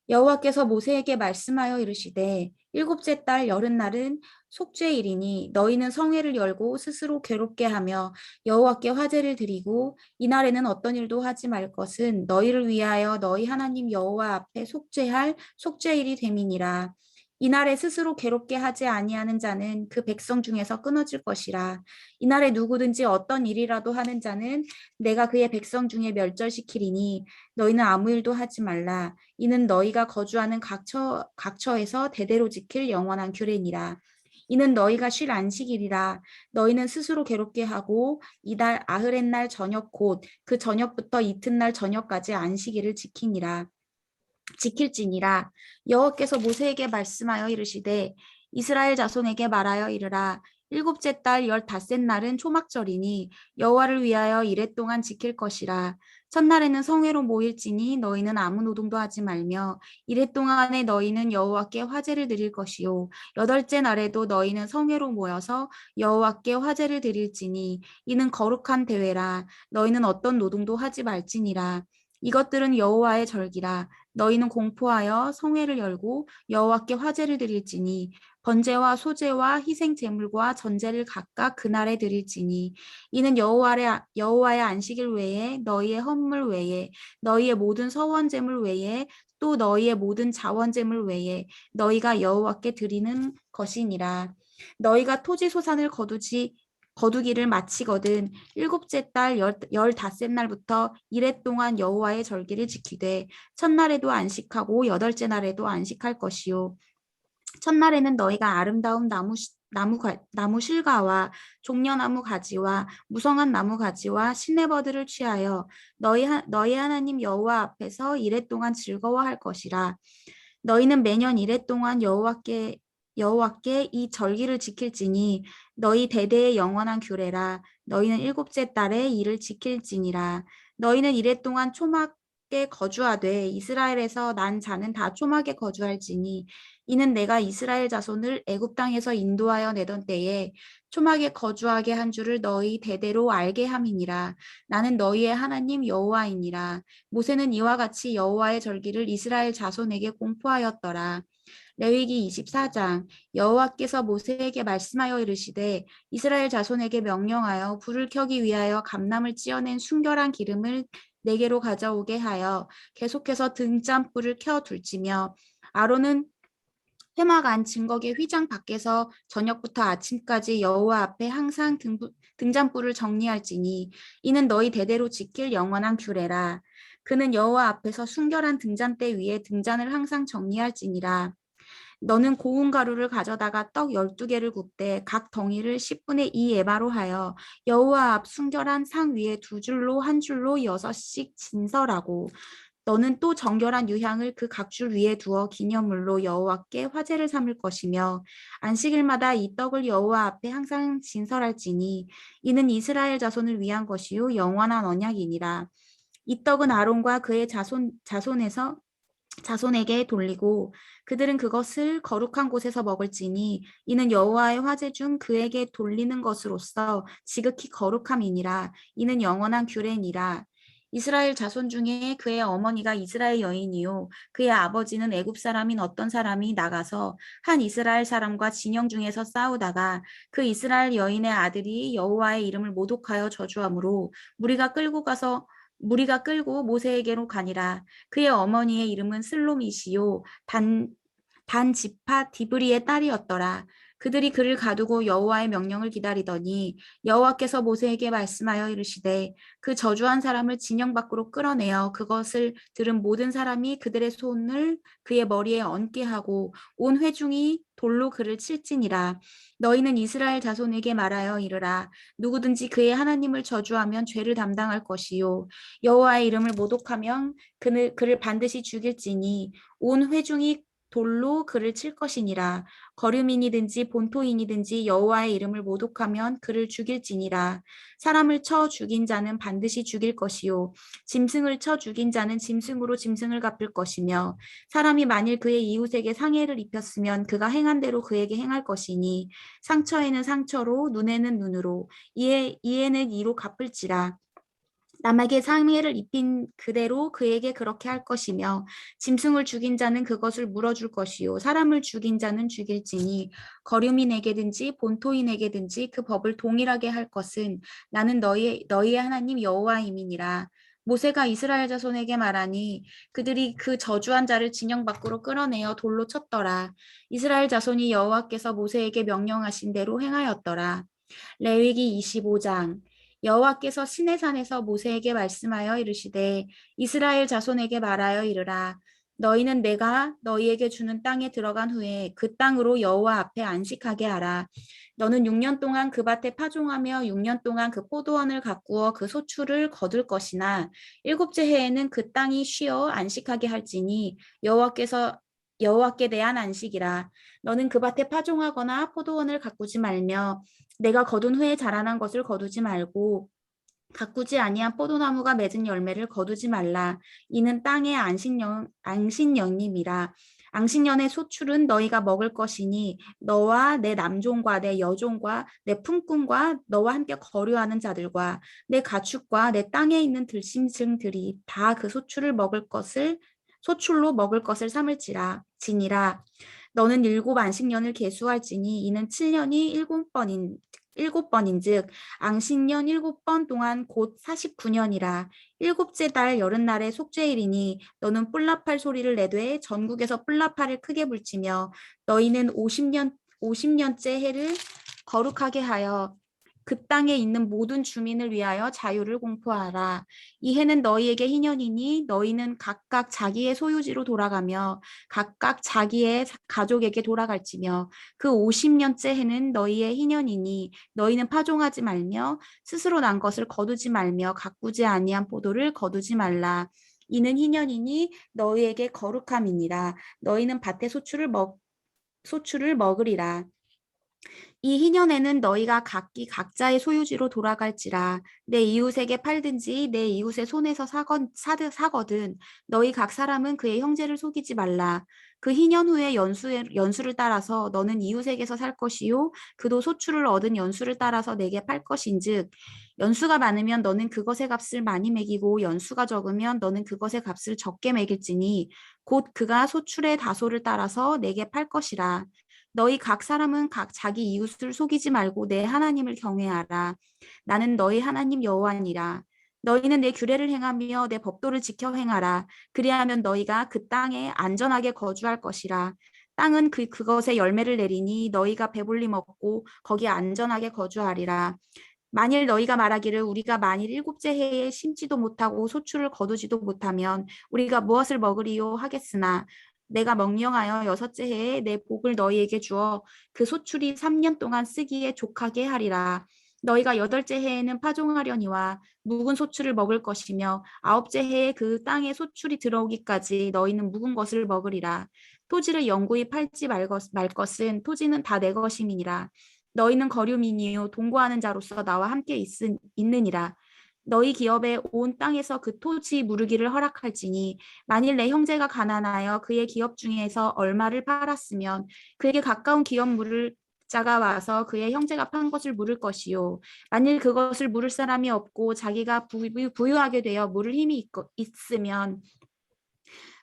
여호와께서 모세에게 말씀하여 이르시되 일곱째 달 여름날은 속죄일이니 너희는 성회를 열고 스스로 괴롭게 하며 여호와께 화제를 드리고 이날에는 어떤 일도 하지 말 것은 너희를 위하여 너희 하나님 여호와 앞에 속죄할 속죄일이 됨이니라. 이날에 스스로 괴롭게 하지 아니하는 자는 그 백성 중에서 끊어질 것이라. 이날에 누구든지 어떤 일이라도 하는 자는 내가 그의 백성 중에 멸절시키리니 너희는 아무 일도 하지 말라. 이는 너희가 거주하는 각 처에서 대대로 지킬 영원한 규례니라. 이는 너희가 쉴 안식일이라. 너희는 스스로 괴롭게 하고 이달 아흐렛날 저녁 곧 그 저녁부터 이튿날 저녁까지 안식일을 지킬지니라. 여호와께서 모세에게 말씀하여 이르시되 이스라엘 자손에게 말하여 이르라. 일곱째 달 15셋 날은 초막절이니 여호와를 위하여 이래 동안 지킬 것이라. 첫날에는 성회로 모일지니 너희는 아무 노동도 하지 말며 이래 동안에 너희는 여호와께 화제를 드릴 것이요 여덟째 날에도 너희는 성회로 모여서 여호와께 화제를 드릴지니 이는 거룩한 대회라. 너희는 어떤 노동도 하지 말지니라. 이것들은 여호와의 절기라. 너희는 공포하여 성회를 열고 여호와께 화제를 드릴지니 번제와 소제와 희생 제물과 전제를 각각 그날에 드릴지니 이는 여호와의 안식일 외에 너희의 헌물 외에 너희의 모든 서원 제물 외에 또 너희의 모든 자원 제물 외에 너희가 여호와께 드리는 것이니라. 너희가 토지 소산을 거두기를 마치거든 일곱째 달 15셋 날부터 이래 동안 여호와의 절기를 지키되 첫날에도 안식하고 여덟째 날에도 안식할 것이요 첫날에는 너희가 아름다운 나무 나무 실과와 종려나무 가지와 무성한 나무 가지와 시내버들을 취하여 너희 하나님 여호와 앞에서 이랫동안 즐거워할 것이라. 너희는 매년 이랫동안 여호와께 이 절기를 지킬지니 너희 대대의 영원한 규례라. 너희는 일곱째 달에 이를 지킬지니라. 너희는 이랫동안 초막에 거주하되 이스라엘에서 난 자는 다 초막에 거주할지니 이는 내가 이스라엘 자손을 애굽 땅에서 인도하여 내던 때에 초막에 거주하게 한 줄을 너희 대대로 알게 함이니라. 나는 너희의 하나님 여호와이니라. 모세는 이와 같이 여호와의 절기를 이스라엘 자손에게 공포하였더라. 레위기 24장. 여호와께서 모세에게 말씀하여 이르시되 이스라엘 자손에게 명령하여 불을 켜기 위하여 감람을 찌어낸 순결한 기름을 내게로 가져오게 하여 계속해서 등잔불을 켜 둘지며 아론은 회막 안 증거계 휘장 밖에서 저녁부터 아침까지 여호와 앞에 항상 등잔불을 정리할지니 이는 너희 대대로 지킬 영원한 규례라. 그는 여호와 앞에서 순결한 등잔대 위에 등잔을 항상 정리할지니라. 너는 고운 가루를 가져다가 떡 12개를 굽되 각 덩이를 10분의 2 에바로 하여 여호와 앞 순결한 상 위에 2줄로 한 줄로 6씩 진설하고 너는 또 정결한 유향을 그 각 줄 위에 두어 기념물로 여호와께 화제를 삼을 것이며 안식일마다 이 떡을 여호와 앞에 항상 진설할지니 이는 이스라엘 자손을 위한 것이요 영원한 언약이니라. 이 떡은 아론과 그의 자손에게 돌리고 그들은 그것을 거룩한 곳에서 먹을지니 이는 여호와의 화제 중 그에게 돌리는 것으로서 지극히 거룩함이니라. 이는 영원한 규례니라. 이스라엘 자손 중에 그의 어머니가 이스라엘 여인이요 그의 아버지는 애굽 사람인 어떤 사람이 나가서 한 이스라엘 사람과 진영 중에서 싸우다가 그 이스라엘 여인의 아들이 여호와의 이름을 모독하여 저주하므로 무리가 끌고 모세에게로 가니라. 그의 어머니의 이름은 슬로미시요 단지파 디브리의 딸이었더라. 그들이 그를 가두고 여호와의 명령을 기다리더니 여호와께서 모세에게 말씀하여 이르시되 그 저주한 사람을 진영 밖으로 끌어내어 그것을 들은 모든 사람이 그들의 손을 그의 머리에 얹게 하고 온 회중이 돌로 그를 칠지니라. 너희는 이스라엘 자손에게 말하여 이르라. 누구든지 그의 하나님을 저주하면 죄를 담당할 것이요 여호와의 이름을 모독하면 그를 반드시 죽일지니 온 회중이 돌로 그를 칠 것이니라. 거류민이든지 본토인이든지 여호와의 이름을 모독하면 그를 죽일지니라. 사람을 쳐 죽인 자는 반드시 죽일 것이요 짐승을 쳐 죽인 자는 짐승으로 짐승을 갚을 것이며 사람이 만일 그의 이웃에게 상해를 입혔으면 그가 행한 대로 그에게 행할 것이니 상처에는 상처로 눈에는 눈으로 이에는 이로 갚을지라. 남에게 상해를 입힌 그대로 그에게 그렇게 할 것이며 짐승을 죽인 자는 그것을 물어줄 것이요 사람을 죽인 자는 죽일지니 거류민에게든지 본토인에게든지 그 법을 동일하게 할 것은 나는 너희의 하나님 여호와임이니라. 모세가 이스라엘 자손에게 말하니 그들이 그 저주한 자를 진영 밖으로 끌어내어 돌로 쳤더라. 이스라엘 자손이 여호와께서 모세에게 명령하신 대로 행하였더라. 레위기 25장. 여호와께서 시내산에서 모세에게 말씀하여 이르시되 이스라엘 자손에게 말하여 이르라. 너희는 내가 너희에게 주는 땅에 들어간 후에 그 땅으로 여호와 앞에 안식하게 하라. 너는 6년 동안 그 밭에 파종하며 6년 동안 그 포도원을 가꾸어 그 소출을 거둘 것이나 일곱째 해에는 그 땅이 쉬어 안식하게 할지니 여호와께 대한 안식이라. 너는 그 밭에 파종하거나 포도원을 가꾸지 말며 내가 거둔 후에 자라난 것을 거두지 말고 가꾸지 아니한 포도나무가 맺은 열매를 거두지 말라. 이는 땅의 안식년임이라. 안식년의 소출은 너희가 먹을 것이니 너와 내 남종과 내 여종과 내 품꾼과 너와 함께 거류하는 자들과 내 가축과 내 땅에 있는 들짐승들이 다 그 소출로 먹을 것을 삼을지니라. 너는 7안식년을 계수할지니 이는 7년이 7번인즉 안식년 7번 동안 곧 49년이라. 일곱째 달 여름날의 속죄일이니 너는 뿔나팔 소리를 내되 전국에서 뿔나팔을 크게 불치며 너희는 50년째 해를 거룩하게 하여 그 땅에 있는 모든 주민을 위하여 자유를 공포하라. 이 해는 너희에게 희년이니 너희는 각각 자기의 소유지로 돌아가며 각각 자기의 가족에게 돌아갈지며 그 50년째 해는 너희의 희년이니 너희는 파종하지 말며 스스로 난 것을 거두지 말며 가꾸지 아니한 포도를 거두지 말라. 이는 희년이니 너희에게 거룩함이니라. 너희는 밭의 소출을 먹으리라. 이 희년에는 너희가 각기 각자의 소유지로 돌아갈지라. 내 이웃에게 팔든지 내 이웃의 손에서 사거든 너희 각 사람은 그의 형제를 속이지 말라. 그 희년 후에 연수를 따라서 너는 이웃에게서 살 것이요 그도 소출을 얻은 연수를 따라서 내게 팔 것인즉 연수가 많으면 너는 그것의 값을 많이 매기고 연수가 적으면 너는 그것의 값을 적게 매길지니 곧 그가 소출의 다소를 따라서 내게 팔 것이라. 너희 각 사람은 각 자기 이웃을 속이지 말고 내 하나님을 경외하라. 나는 너희 하나님 여호와니라. 너희는 내 규례를 행하며 내 법도를 지켜 행하라. 그리하면 너희가 그 땅에 안전하게 거주할 것이라. 땅은 그것에 열매를 내리니 너희가 배불리 먹고 거기 안전하게 거주하리라. 만일 너희가 말하기를 우리가 만일 7째 해에 심지도 못하고 소출을 거두지도 못하면 우리가 무엇을 먹으리요 하겠으나 내가 명령하여 6째 해에 내 복을 너희에게 주어 그 소출이 3년 동안 쓰기에 족하게 하리라. 너희가 8째 해에는 파종하려니와 묵은 소출을 먹을 것이며 9째 해에 그 땅에 소출이 들어오기까지 너희는 묵은 것을 먹으리라. 토지를 영구히 팔지 말 것은 토지는 다 내 것임이니라. 너희는 거류민이요 동거하는 자로서 나와 함께 있느니라. 너희 기업에 온 땅에서 그 토지 무르기를 허락할지니 만일 내 형제가 가난하여 그의 기업 중에서 얼마를 팔았으면 그에게 가까운 기업 물을 자가 와서 그의 형제가 판 것을 물을 것이요 만일 그것을 물을 사람이 없고 자기가 부유하게 되어 물을 힘이 있으면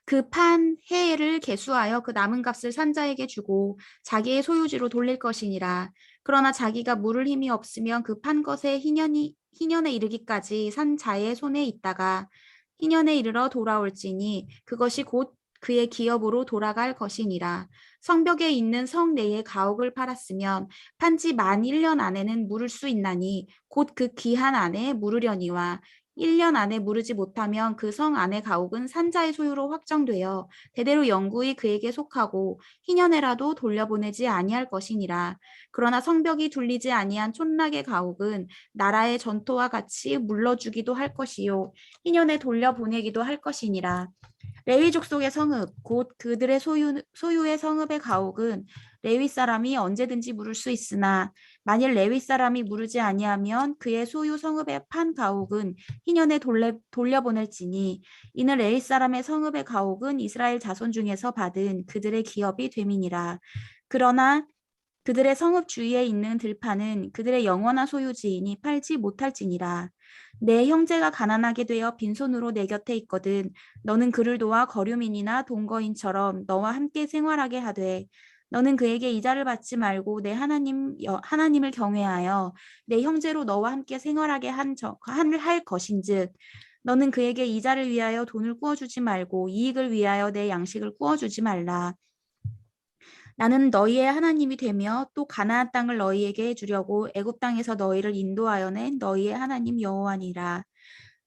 그 판 해를 계수하여 그 남은 값을 산 자에게 주고 자기의 소유지로 돌릴 것이니라. 그러나 자기가 물을 힘이 없으면 그 판 것의 희년에 이르기까지 산 자의 손에 있다가 희년에 이르러 돌아올지니 그것이 곧 그의 기업으로 돌아갈 것이니라. 성벽에 있는 성 내의 가옥을 팔았으면 판지 만 1년 안에는 물을 수 있나니 곧 그 기한 안에 물으려니와 1년 안에 무르지 못하면 그 성 안의 가옥은 산자의 소유로 확정되어 대대로 영구히 그에게 속하고 희년에라도 돌려보내지 아니할 것이니라. 그러나 성벽이 둘리지 아니한 촌락의 가옥은 나라의 전토와 같이 물러주기도 할 것이요 희년에 돌려보내기도 할 것이니라. 레위 족속의 성읍 곧 그들의 소유의 성읍의 가옥은 레위 사람이 언제든지 물을 수 있으나 만일 레위 사람이 무르지 아니하면 그의 소유 성읍의 판 가옥은 희년에 돌려보낼지니 이는 레위 사람의 성읍의 가옥은 이스라엘 자손 중에서 받은 그들의 기업이 됨이니라. 그러나 그들의 성읍 주위에 있는 들판은 그들의 영원한 소유지이니 팔지 못할지니라. 내 형제가 가난하게 되어 빈손으로 내 곁에 있거든 너는 그를 도와 거류민이나 동거인처럼 너와 함께 생활하게 하되 너는 그에게 이자를 받지 말고 내 하나님을 경외하여 내 형제로 너와 함께 생활하게 할 것인즉 너는 그에게 이자를 위하여 돈을 꾸어주지 말고 이익을 위하여 내 양식을 꾸어주지 말라. 나는 너희의 하나님이 되며 또 가나안 땅을 너희에게 주려고 애굽 땅에서 너희를 인도하여 낸 너희의 하나님 여호와니라.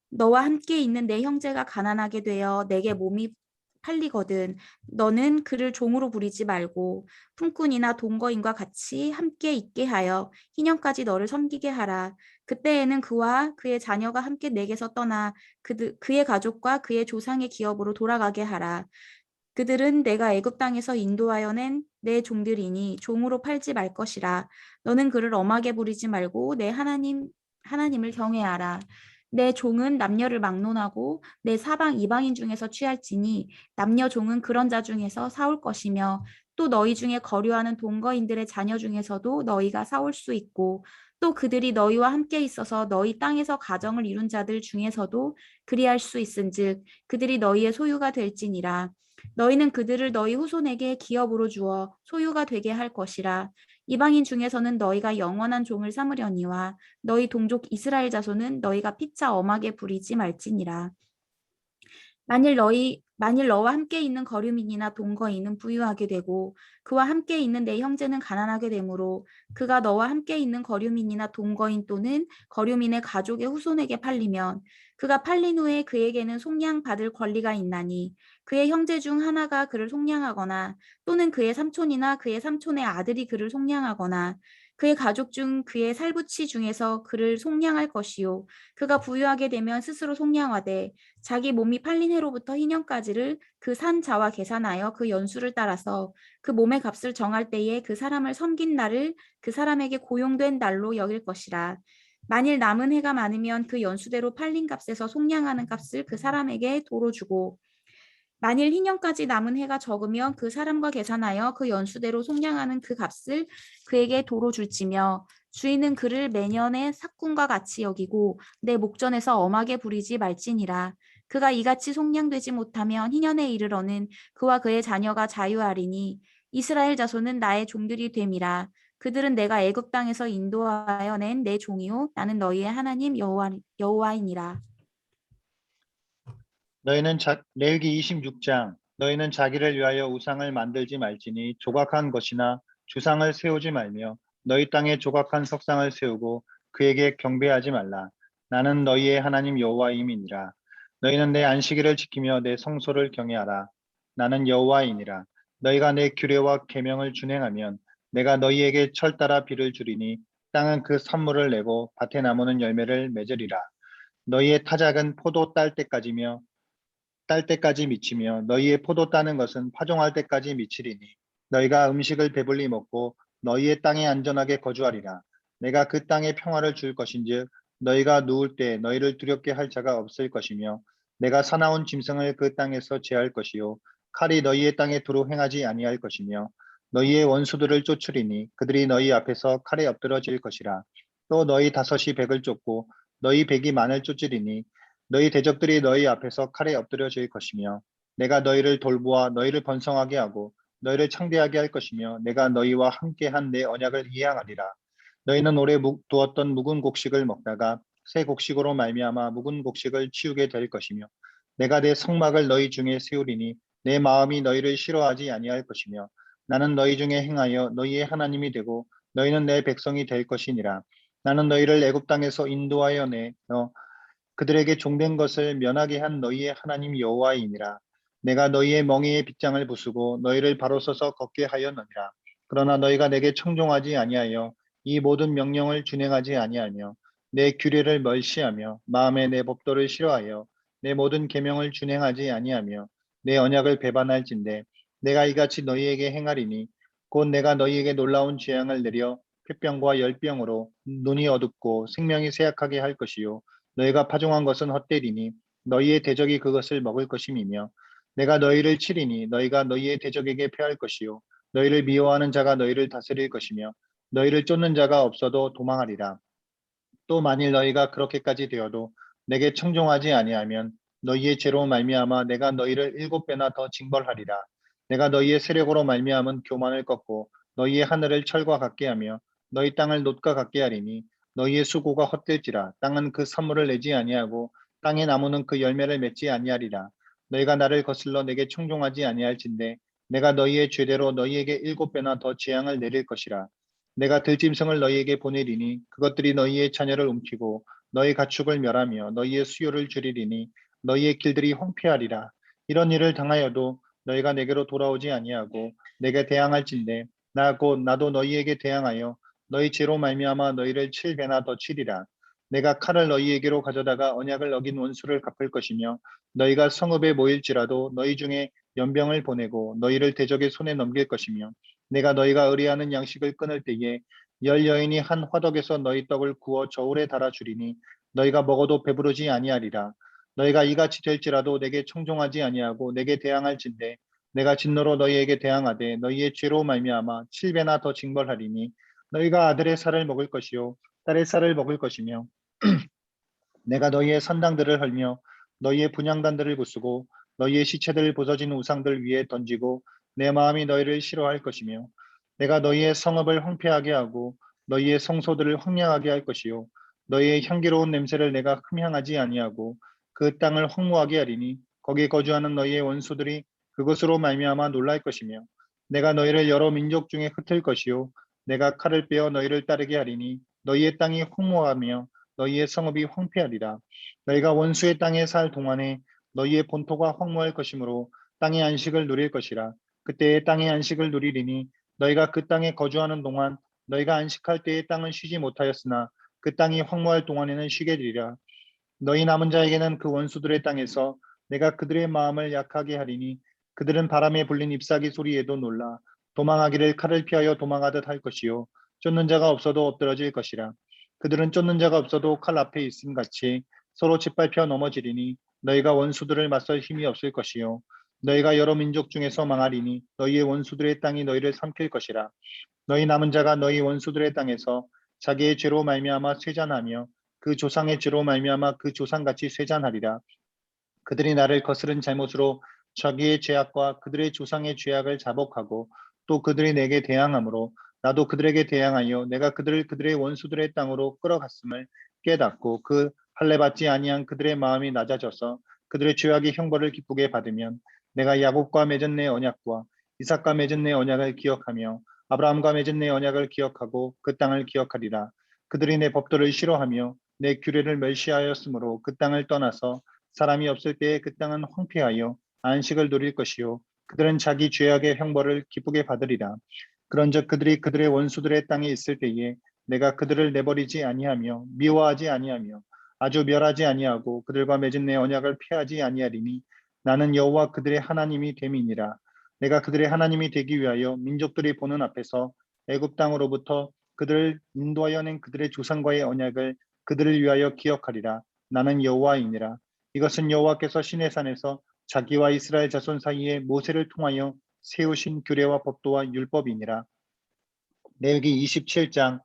너와 함께 있는 내 형제가 가난하게 되어 내게 몸이 팔리거든 너는 그를 종으로 부리지 말고 품꾼이나 동거인과 같이 함께 있게 하여 희년까지 너를 섬기게 하라. 그때에는 그와 그의 자녀가 함께 내게서 떠나 그의 가족과 그의 조상의 기업으로 돌아가게 하라. 그들은 내가 애굽 땅에서 인도하여 낸 내 종들이니 종으로 팔지 말 것이라. 너는 그를 엄하게 부리지 말고 내 하나님을 경외하라. 내 종은 남녀를 막론하고 내 사방 이방인 중에서 취할지니 남녀 종은 그런 자 중에서 사올 것이며 또 너희 중에 거류하는 동거인들의 자녀 중에서도 너희가 사올 수 있고 또 그들이 너희와 함께 있어서 너희 땅에서 가정을 이룬 자들 중에서도 그리할 수 있은즉 그들이 너희의 소유가 될지니라. 너희는 그들을 너희 후손에게 기업으로 주어 소유가 되게 할 것이라. 이방인 중에서는 너희가 영원한 종을 삼으려니와 너희 동족 이스라엘 자손은 너희가 피차 엄하게 부리지 말지니라. 만일 만일 너와 함께 있는 거류민이나 동거인은 부유하게 되고 그와 함께 있는 내 형제는 가난하게 되므로 그가 너와 함께 있는 거류민이나 동거인 또는 거류민의 가족의 후손에게 팔리면 그가 팔린 후에 그에게는 속량받을 권리가 있나니 그의 형제 중 하나가 그를 속량하거나 또는 그의 삼촌이나 그의 삼촌의 아들이 그를 속량하거나 그의 가족 중 그의 살부치 중에서 그를 속량할 것이요 그가 부유하게 되면 스스로 속량하되 자기 몸이 팔린 해로부터 희년까지를 그 산 자와 계산하여 그 연수를 따라서 그 몸의 값을 정할 때에 그 사람을 섬긴 날을 그 사람에게 고용된 날로 여길 것이라. 만일 남은 해가 많으면 그 연수대로 팔린 값에서 속량하는 값을 그 사람에게 도로 주고 만일 희년까지 남은 해가 적으면 그 사람과 계산하여 그 연수대로 속량하는 그 값을 그에게 도로 줄지며 주인은 그를 매년의 삭군과 같이 여기고 내 목전에서 엄하게 부리지 말지니라. 그가 이같이 속량되지 못하면 희년에 이르러는 그와 그의 자녀가 자유하리니 이스라엘 자손은 나의 종들이 됨이라. 그들은 내가 애굽 땅에서 인도하여 낸 내 종이요 나는 너희의 하나님 여호와이니라. 레위기 26장 너희는 자기를 위하여 우상을 만들지 말지니 조각한 것이나 주상을 세우지 말며 너희 땅에 조각한 석상을 세우고 그에게 경배하지 말라. 나는 너희의 하나님 여호와임이니라. 너희는 내 안식일을 지키며 내 성소를 경외하라. 나는 여호와이니라. 너희가 내 규례와 계명을 준행하면 내가 너희에게 철 따라 비를 주리니 땅은 그 산물을 내고 밭에 나무는 열매를 맺으리라. 너희의 타작은 포도 딸 때까지 미치며 너희의 포도 따는 것은 파종할 때까지 미치리니 너희가 음식을 배불리 먹고 너희의 땅에 안전하게 거주하리라. 내가 그 땅에 평화를 줄 것인즉 너희가 누울 때 너희를 두렵게 할 자가 없을 것이며 내가 사나운 짐승을 그 땅에서 제할 것이요 칼이 너희의 땅에 두루 행하지 아니할 것이며 너희의 원수들을 쫓으리니 그들이 너희 앞에서 칼에 엎드러질 것이라. 또 너희 다섯이 백을 쫓고 너희 백이 만을 쫓으리니 너희 대적들이 너희 앞에서 칼에 엎드려질 것이며 내가 너희를 돌보아 너희를 번성하게 하고 너희를 창대하게 할 것이며 내가 너희와 함께한 내 언약을 이행하리라. 너희는 오래 두었던 묵은 곡식을 먹다가 새 곡식으로 말미암아 묵은 곡식을 치우게 될 것이며 내가 내 성막을 너희 중에 세우리니 내 마음이 너희를 싫어하지 아니할 것이며 나는 너희 중에 행하여 너희의 하나님이 되고 너희는 내 백성이 될 것이니라. 나는 너희를 애굽 땅에서 인도하여 내어 그들에게 종된 것을 면하게 한 너희의 하나님 여호와이니라. 내가 너희의 멍에의 빗장을 부수고 너희를 바로 서서 걷게 하였느니라. 그러나 너희가 내게 청종하지 아니하여 이 모든 명령을 준행하지 아니하며 내 규례를 멸시하며 마음에 내 법도를 싫어하여 내 모든 계명을 준행하지 아니하며 내 언약을 배반할진대 내가 이같이 너희에게 행하리니 곧 내가 너희에게 놀라운 재앙을 내려 폐병과 열병으로 눈이 어둡고 생명이 쇠약하게 할 것이요 너희가 파종한 것은 헛되리니 너희의 대적이 그것을 먹을 것임이며 내가 너희를 치리니 너희가 너희의 대적에게 패할 것이요 너희를 미워하는 자가 너희를 다스릴 것이며 너희를 쫓는 자가 없어도 도망하리라. 또 만일 너희가 그렇게까지 되어도 내게 청종하지 아니하면 너희의 죄로 말미암아 내가 너희를 7배나 더 징벌하리라. 내가 너희의 세력으로 말미암은 교만을 꺾고 너희의 하늘을 철과 같게 하며 너희 땅을 놋과 같게 하리니 너희의 수고가 헛될지라. 땅은 그 선물을 내지 아니하고 땅의 나무는 그 열매를 맺지 아니하리라. 너희가 나를 거슬러 내게 청종하지 아니할진대 내가 너희의 죄대로 너희에게 7배나 더 재앙을 내릴 것이라. 내가 들짐승을 너희에게 보내리니 그것들이 너희의 자녀를 움키고 너희 가축을 멸하며 너희의 수요를 줄이리니 너희의 길들이 황폐하리라. 이런 일을 당하여도 너희가 내게로 돌아오지 아니하고 내게 대항할진대 나 곧 나도 너희에게 대항하여 너희 죄로 말미암아 너희를 7배나 더 치리라. 내가 칼을 너희에게로 가져다가 언약을 어긴 원수를 갚을 것이며 너희가 성읍에 모일지라도 너희 중에 연병을 보내고 너희를 대적의 손에 넘길 것이며 내가 너희가 의뢰하는 양식을 끊을 때에 열 여인이 한 화덕에서 너희 떡을 구워 저울에 달아 주리니 너희가 먹어도 배부르지 아니하리라. 너희가 이같이 될지라도 내게 청종하지 아니하고 내게 대항할진대 내가 진노로 너희에게 대항하되 너희의 죄로 말미암아 7배나 더 징벌하리니 너희가 아들의 살을 먹을 것이요 딸의 살을 먹을 것이며 내가 너희의 산당들을 헐며 너희의 분향단들을 부수고 너희의 시체들을 부서진 우상들 위에 던지고 내 마음이 너희를 싫어할 것이며 내가 너희의 성읍을 황폐하게 하고 너희의 성소들을 황량하게 할 것이요 너희의 향기로운 냄새를 내가 흠향하지 아니하고 그 땅을 황무하게 하리니 거기 거주하는 너희의 원수들이 그것으로 말미암아 놀랄 것이며 내가 너희를 여러 민족 중에 흩을 것이요 내가 칼을 빼어 너희를 따르게 하리니 너희의 땅이 황무하며 너희의 성읍이 황폐하리라. 너희가 원수의 땅에 살 동안에 너희의 본토가 황무할 것이므로 땅의 안식을 누릴 것이라. 그때의 땅의 안식을 누리리니 너희가 그 땅에 거주하는 동안 너희가 안식할 때의 땅은 쉬지 못하였으나 그 땅이 황무할 동안에는 쉬게 되리라. 너희 남은 자에게는 그 원수들의 땅에서 내가 그들의 마음을 약하게 하리니 그들은 바람에 불린 잎사귀 소리에도 놀라 도망하기를 칼을 피하여 도망하듯 할 것이요 쫓는 자가 없어도 엎드러질 것이라. 그들은 쫓는 자가 없어도 칼 앞에 있음 같이 서로 짓밟혀 넘어지리니 너희가 원수들을 맞설 힘이 없을 것이요 너희가 여러 민족 중에서 망하리니 너희의 원수들의 땅이 너희를 삼킬 것이라. 너희 남은 자가 너희 원수들의 땅에서 자기의 죄로 말미암아 쇠잔하며 그 조상의 죄로 말미암아 그 조상같이 쇠잔하리라. 그들이 나를 거스른 잘못으로 자기의 죄악과 그들의 조상의 죄악을 자복하고 또 그들이 내게 대항함으로 나도 그들에게 대항하여 내가 그들을 그들의 원수들의 땅으로 끌어갔음을 깨닫고 그 할례받지 아니한 그들의 마음이 낮아져서 그들의 죄악의 형벌을 기쁘게 받으면 내가 야곱과 맺은 내 언약과 이삭과 맺은 내 언약을 기억하며 아브라함과 맺은 내 언약을 기억하고 그 땅을 기억하리라. 그들이 내 법도를 싫어하며 내 규례를 멸시하였으므로 그 땅을 떠나서 사람이 없을 때에 그 땅은 황폐하여 안식을 누릴 것이요 그들은 자기 죄악의 형벌을 기쁘게 받으리라. 그런즉 그들이 그들의 원수들의 땅에 있을 때에 내가 그들을 내버리지 아니하며 미워하지 아니하며 아주 멸하지 아니하고 그들과 맺은 내 언약을 폐하지 아니하리니 나는 여호와 그들의 하나님이 됨이니라. 내가 그들의 하나님이 되기 위하여 민족들이 보는 앞에서 애굽 땅으로부터 그들을 인도하여 낸 그들의 조상과의 언약을 그들을 위하여 기억하리라. 나는 여호와이니라. 이것은 여호와께서 시내산에서 자기와 이스라엘 자손 사이에 모세를 통하여 세우신 규례와 법도와 율법이니라. 레위기 27장.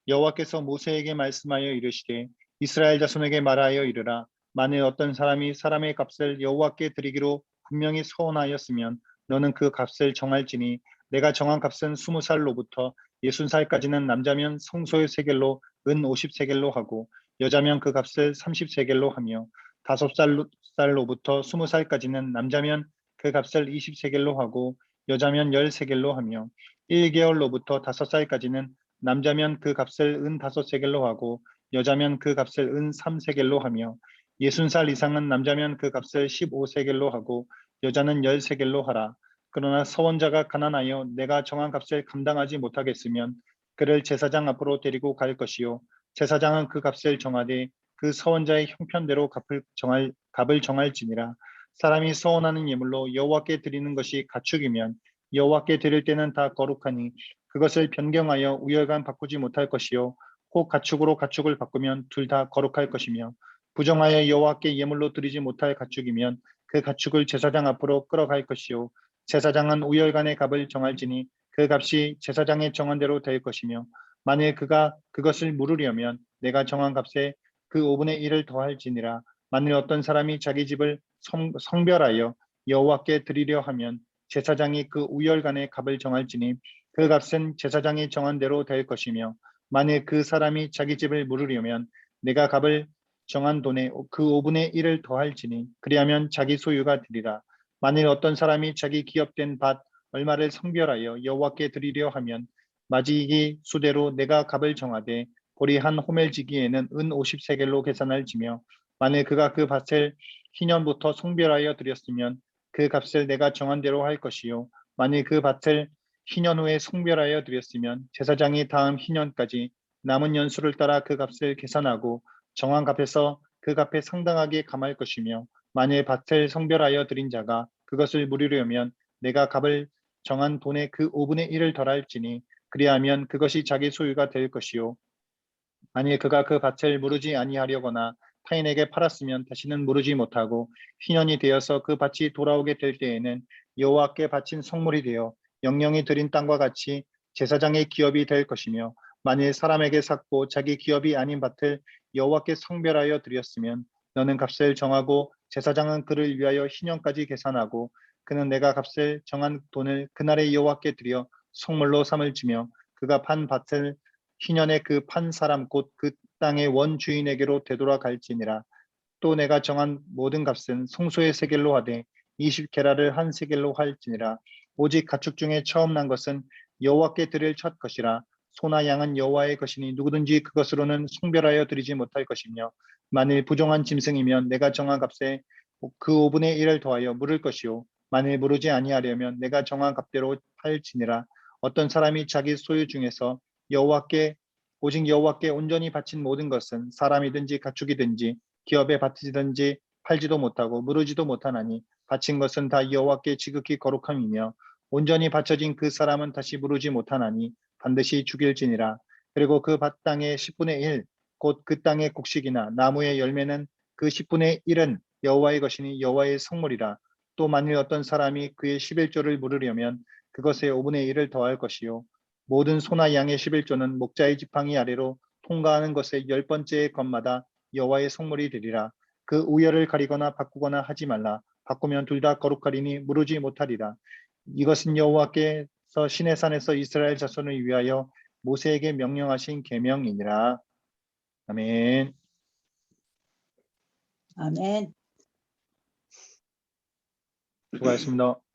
여호와께서 모세에게 말씀하여 이르시되 이스라엘 자손에게 말하여 이르라. 만일 어떤 사람이 사람의 값을 여호와께 드리기로 분명히 서원하였으면 너는 그 값을 정할지니 내가 정한 값은 20살로부터 60살까지는 남자면 성소의 세겔로 은 50세겔로 하고 여자면 그 값을 30세겔로 하며 5살로부터 20살까지는 남자면 그 값을 20세겔로 하고 여자면 10세겔로 하며 1개월로부터 5살까지는 남자면 그 값을 은 5세겔로 하고 여자면 그 값을 은 3세겔로 하며 60살 이상은 남자면 그 값을 15세겔로 하고 여자는 10세겔로 하라. 그러나 서원자가 가난하여 내가 정한 값을 감당하지 못하겠으면 그를 제사장 앞으로 데리고 갈 것이요 제사장은 그 값을 정하되 그 서원자의 형편대로 값을 정할지니라. 사람이 서원하는 예물로 여호와께 드리는 것이 가축이면 여호와께 드릴 때는 다 거룩하니 그것을 변경하여 우열간 바꾸지 못할 것이요 혹 가축으로 가축을 바꾸면 둘 다 거룩할 것이며 부정하여 여호와께 예물로 드리지 못할 가축이면 그 가축을 제사장 앞으로 끌어갈 것이요 제사장은 우열간의 값을 정할지니 그 값이 제사장의 정한 대로 될 것이며 만일 그가 그것을 물으려면 내가 정한 값에 그 5분의 1을 더할지니라. 만일 어떤 사람이 자기 집을 성별하여 여호와께 드리려 하면 제사장이 그 우열간의 값을 정할지니 그 값은 제사장이 정한 대로 될 것이며 만일 그 사람이 자기 집을 물으려면 내가 값을 정한 돈에 그 5분의 1을 더할지니 그리하면 자기 소유가 되리라. 만일 어떤 사람이 자기 기업된 밭 얼마를 성별하여 여호와께 드리려 하면 마지기 수대로 내가 값을 정하되 보리 한 호멜지기에는 은 50세겔로 계산할지며 만일 그가 그 밭을 희년부터 성별하여 드렸으면 그 값을 내가 정한 대로 할 것이요 만일 그 밭을 희년 후에 성별하여 드렸으면 제사장이 다음 희년까지 남은 연수를 따라 그 값을 계산하고 정한 값에서 그 값에 상당하게 감할 것이며 만일 밭을 성별하여 드린 자가 그것을 물으려면 내가 값을 정한 돈의 그 5분의 1을 덜할지니 그리하면 그것이 자기 소유가 될 것이요 만일 그가 그 밭을 무르지 아니하려거나 타인에게 팔았으면 다시는 무르지 못하고 희년이 되어서 그 밭이 돌아오게 될 때에는 여호와께 바친 성물이 되어 영영이 드린 땅과 같이 제사장의 기업이 될 것이며 만일 사람에게 샀고 자기 기업이 아닌 밭을 여호와께 성별하여 드렸으면 너는 값을 정하고 제사장은 그를 위하여 희년까지 계산하고 그는 내가 값을 정한 돈을 그날에 여호와께 드려 성물로 삼을지며 그가 판 밭을 희년에 그 판 사람 곧 그 땅의 원 주인에게로 되돌아갈지니라. 또 내가 정한 모든 값은 송소의 세겔로 하되 20게라를 한 세겔로 할지니라. 오직 가축 중에 처음 난 것은 여호와께 드릴 첫 것이라. 소나 양은 여호와의 것이니 누구든지 그것으로는 성별하여 드리지 못할 것이며 만일 부정한 짐승이면 내가 정한 값에 그 5분의 1을 더하여 물을 것이요 만일 물으지 아니하려면 내가 정한 값대로 할지니라. 어떤 사람이 자기 소유 중에서 여호와께 오직 여호와께 온전히 바친 모든 것은 사람이든지 가축이든지 기업에 바치든지 팔지도 못하고 물으지도 못하나니 바친 것은 다 여호와께 지극히 거룩함이며 온전히 바쳐진 그 사람은 다시 물으지 못하나니 반드시 죽일지니라. 그리고 그 밭 땅의 10분의 1 곧 그 땅의 곡식이나 나무의 열매는 그 10분의 1은 여호와의 것이니 여호와의 성물이라. 또 만일 어떤 사람이 그의 11조를 물으려면 그것의 5분의 1을 더할 것이요 모든 소나 양의 11조는 목자의 지팡이 아래로 통과하는 것의 10번째 것마다 여호와의 성물이 되리라. 그 우열을 가리거나 바꾸거나 하지 말라. 바꾸면 둘 다 거룩하리니 무르지 못하리라. 이것은 여호와께서 시내 산에서 이스라엘 자손을 위하여 모세에게 명령하신 계명이니라. 아멘. 아멘. 수고하셨습니다.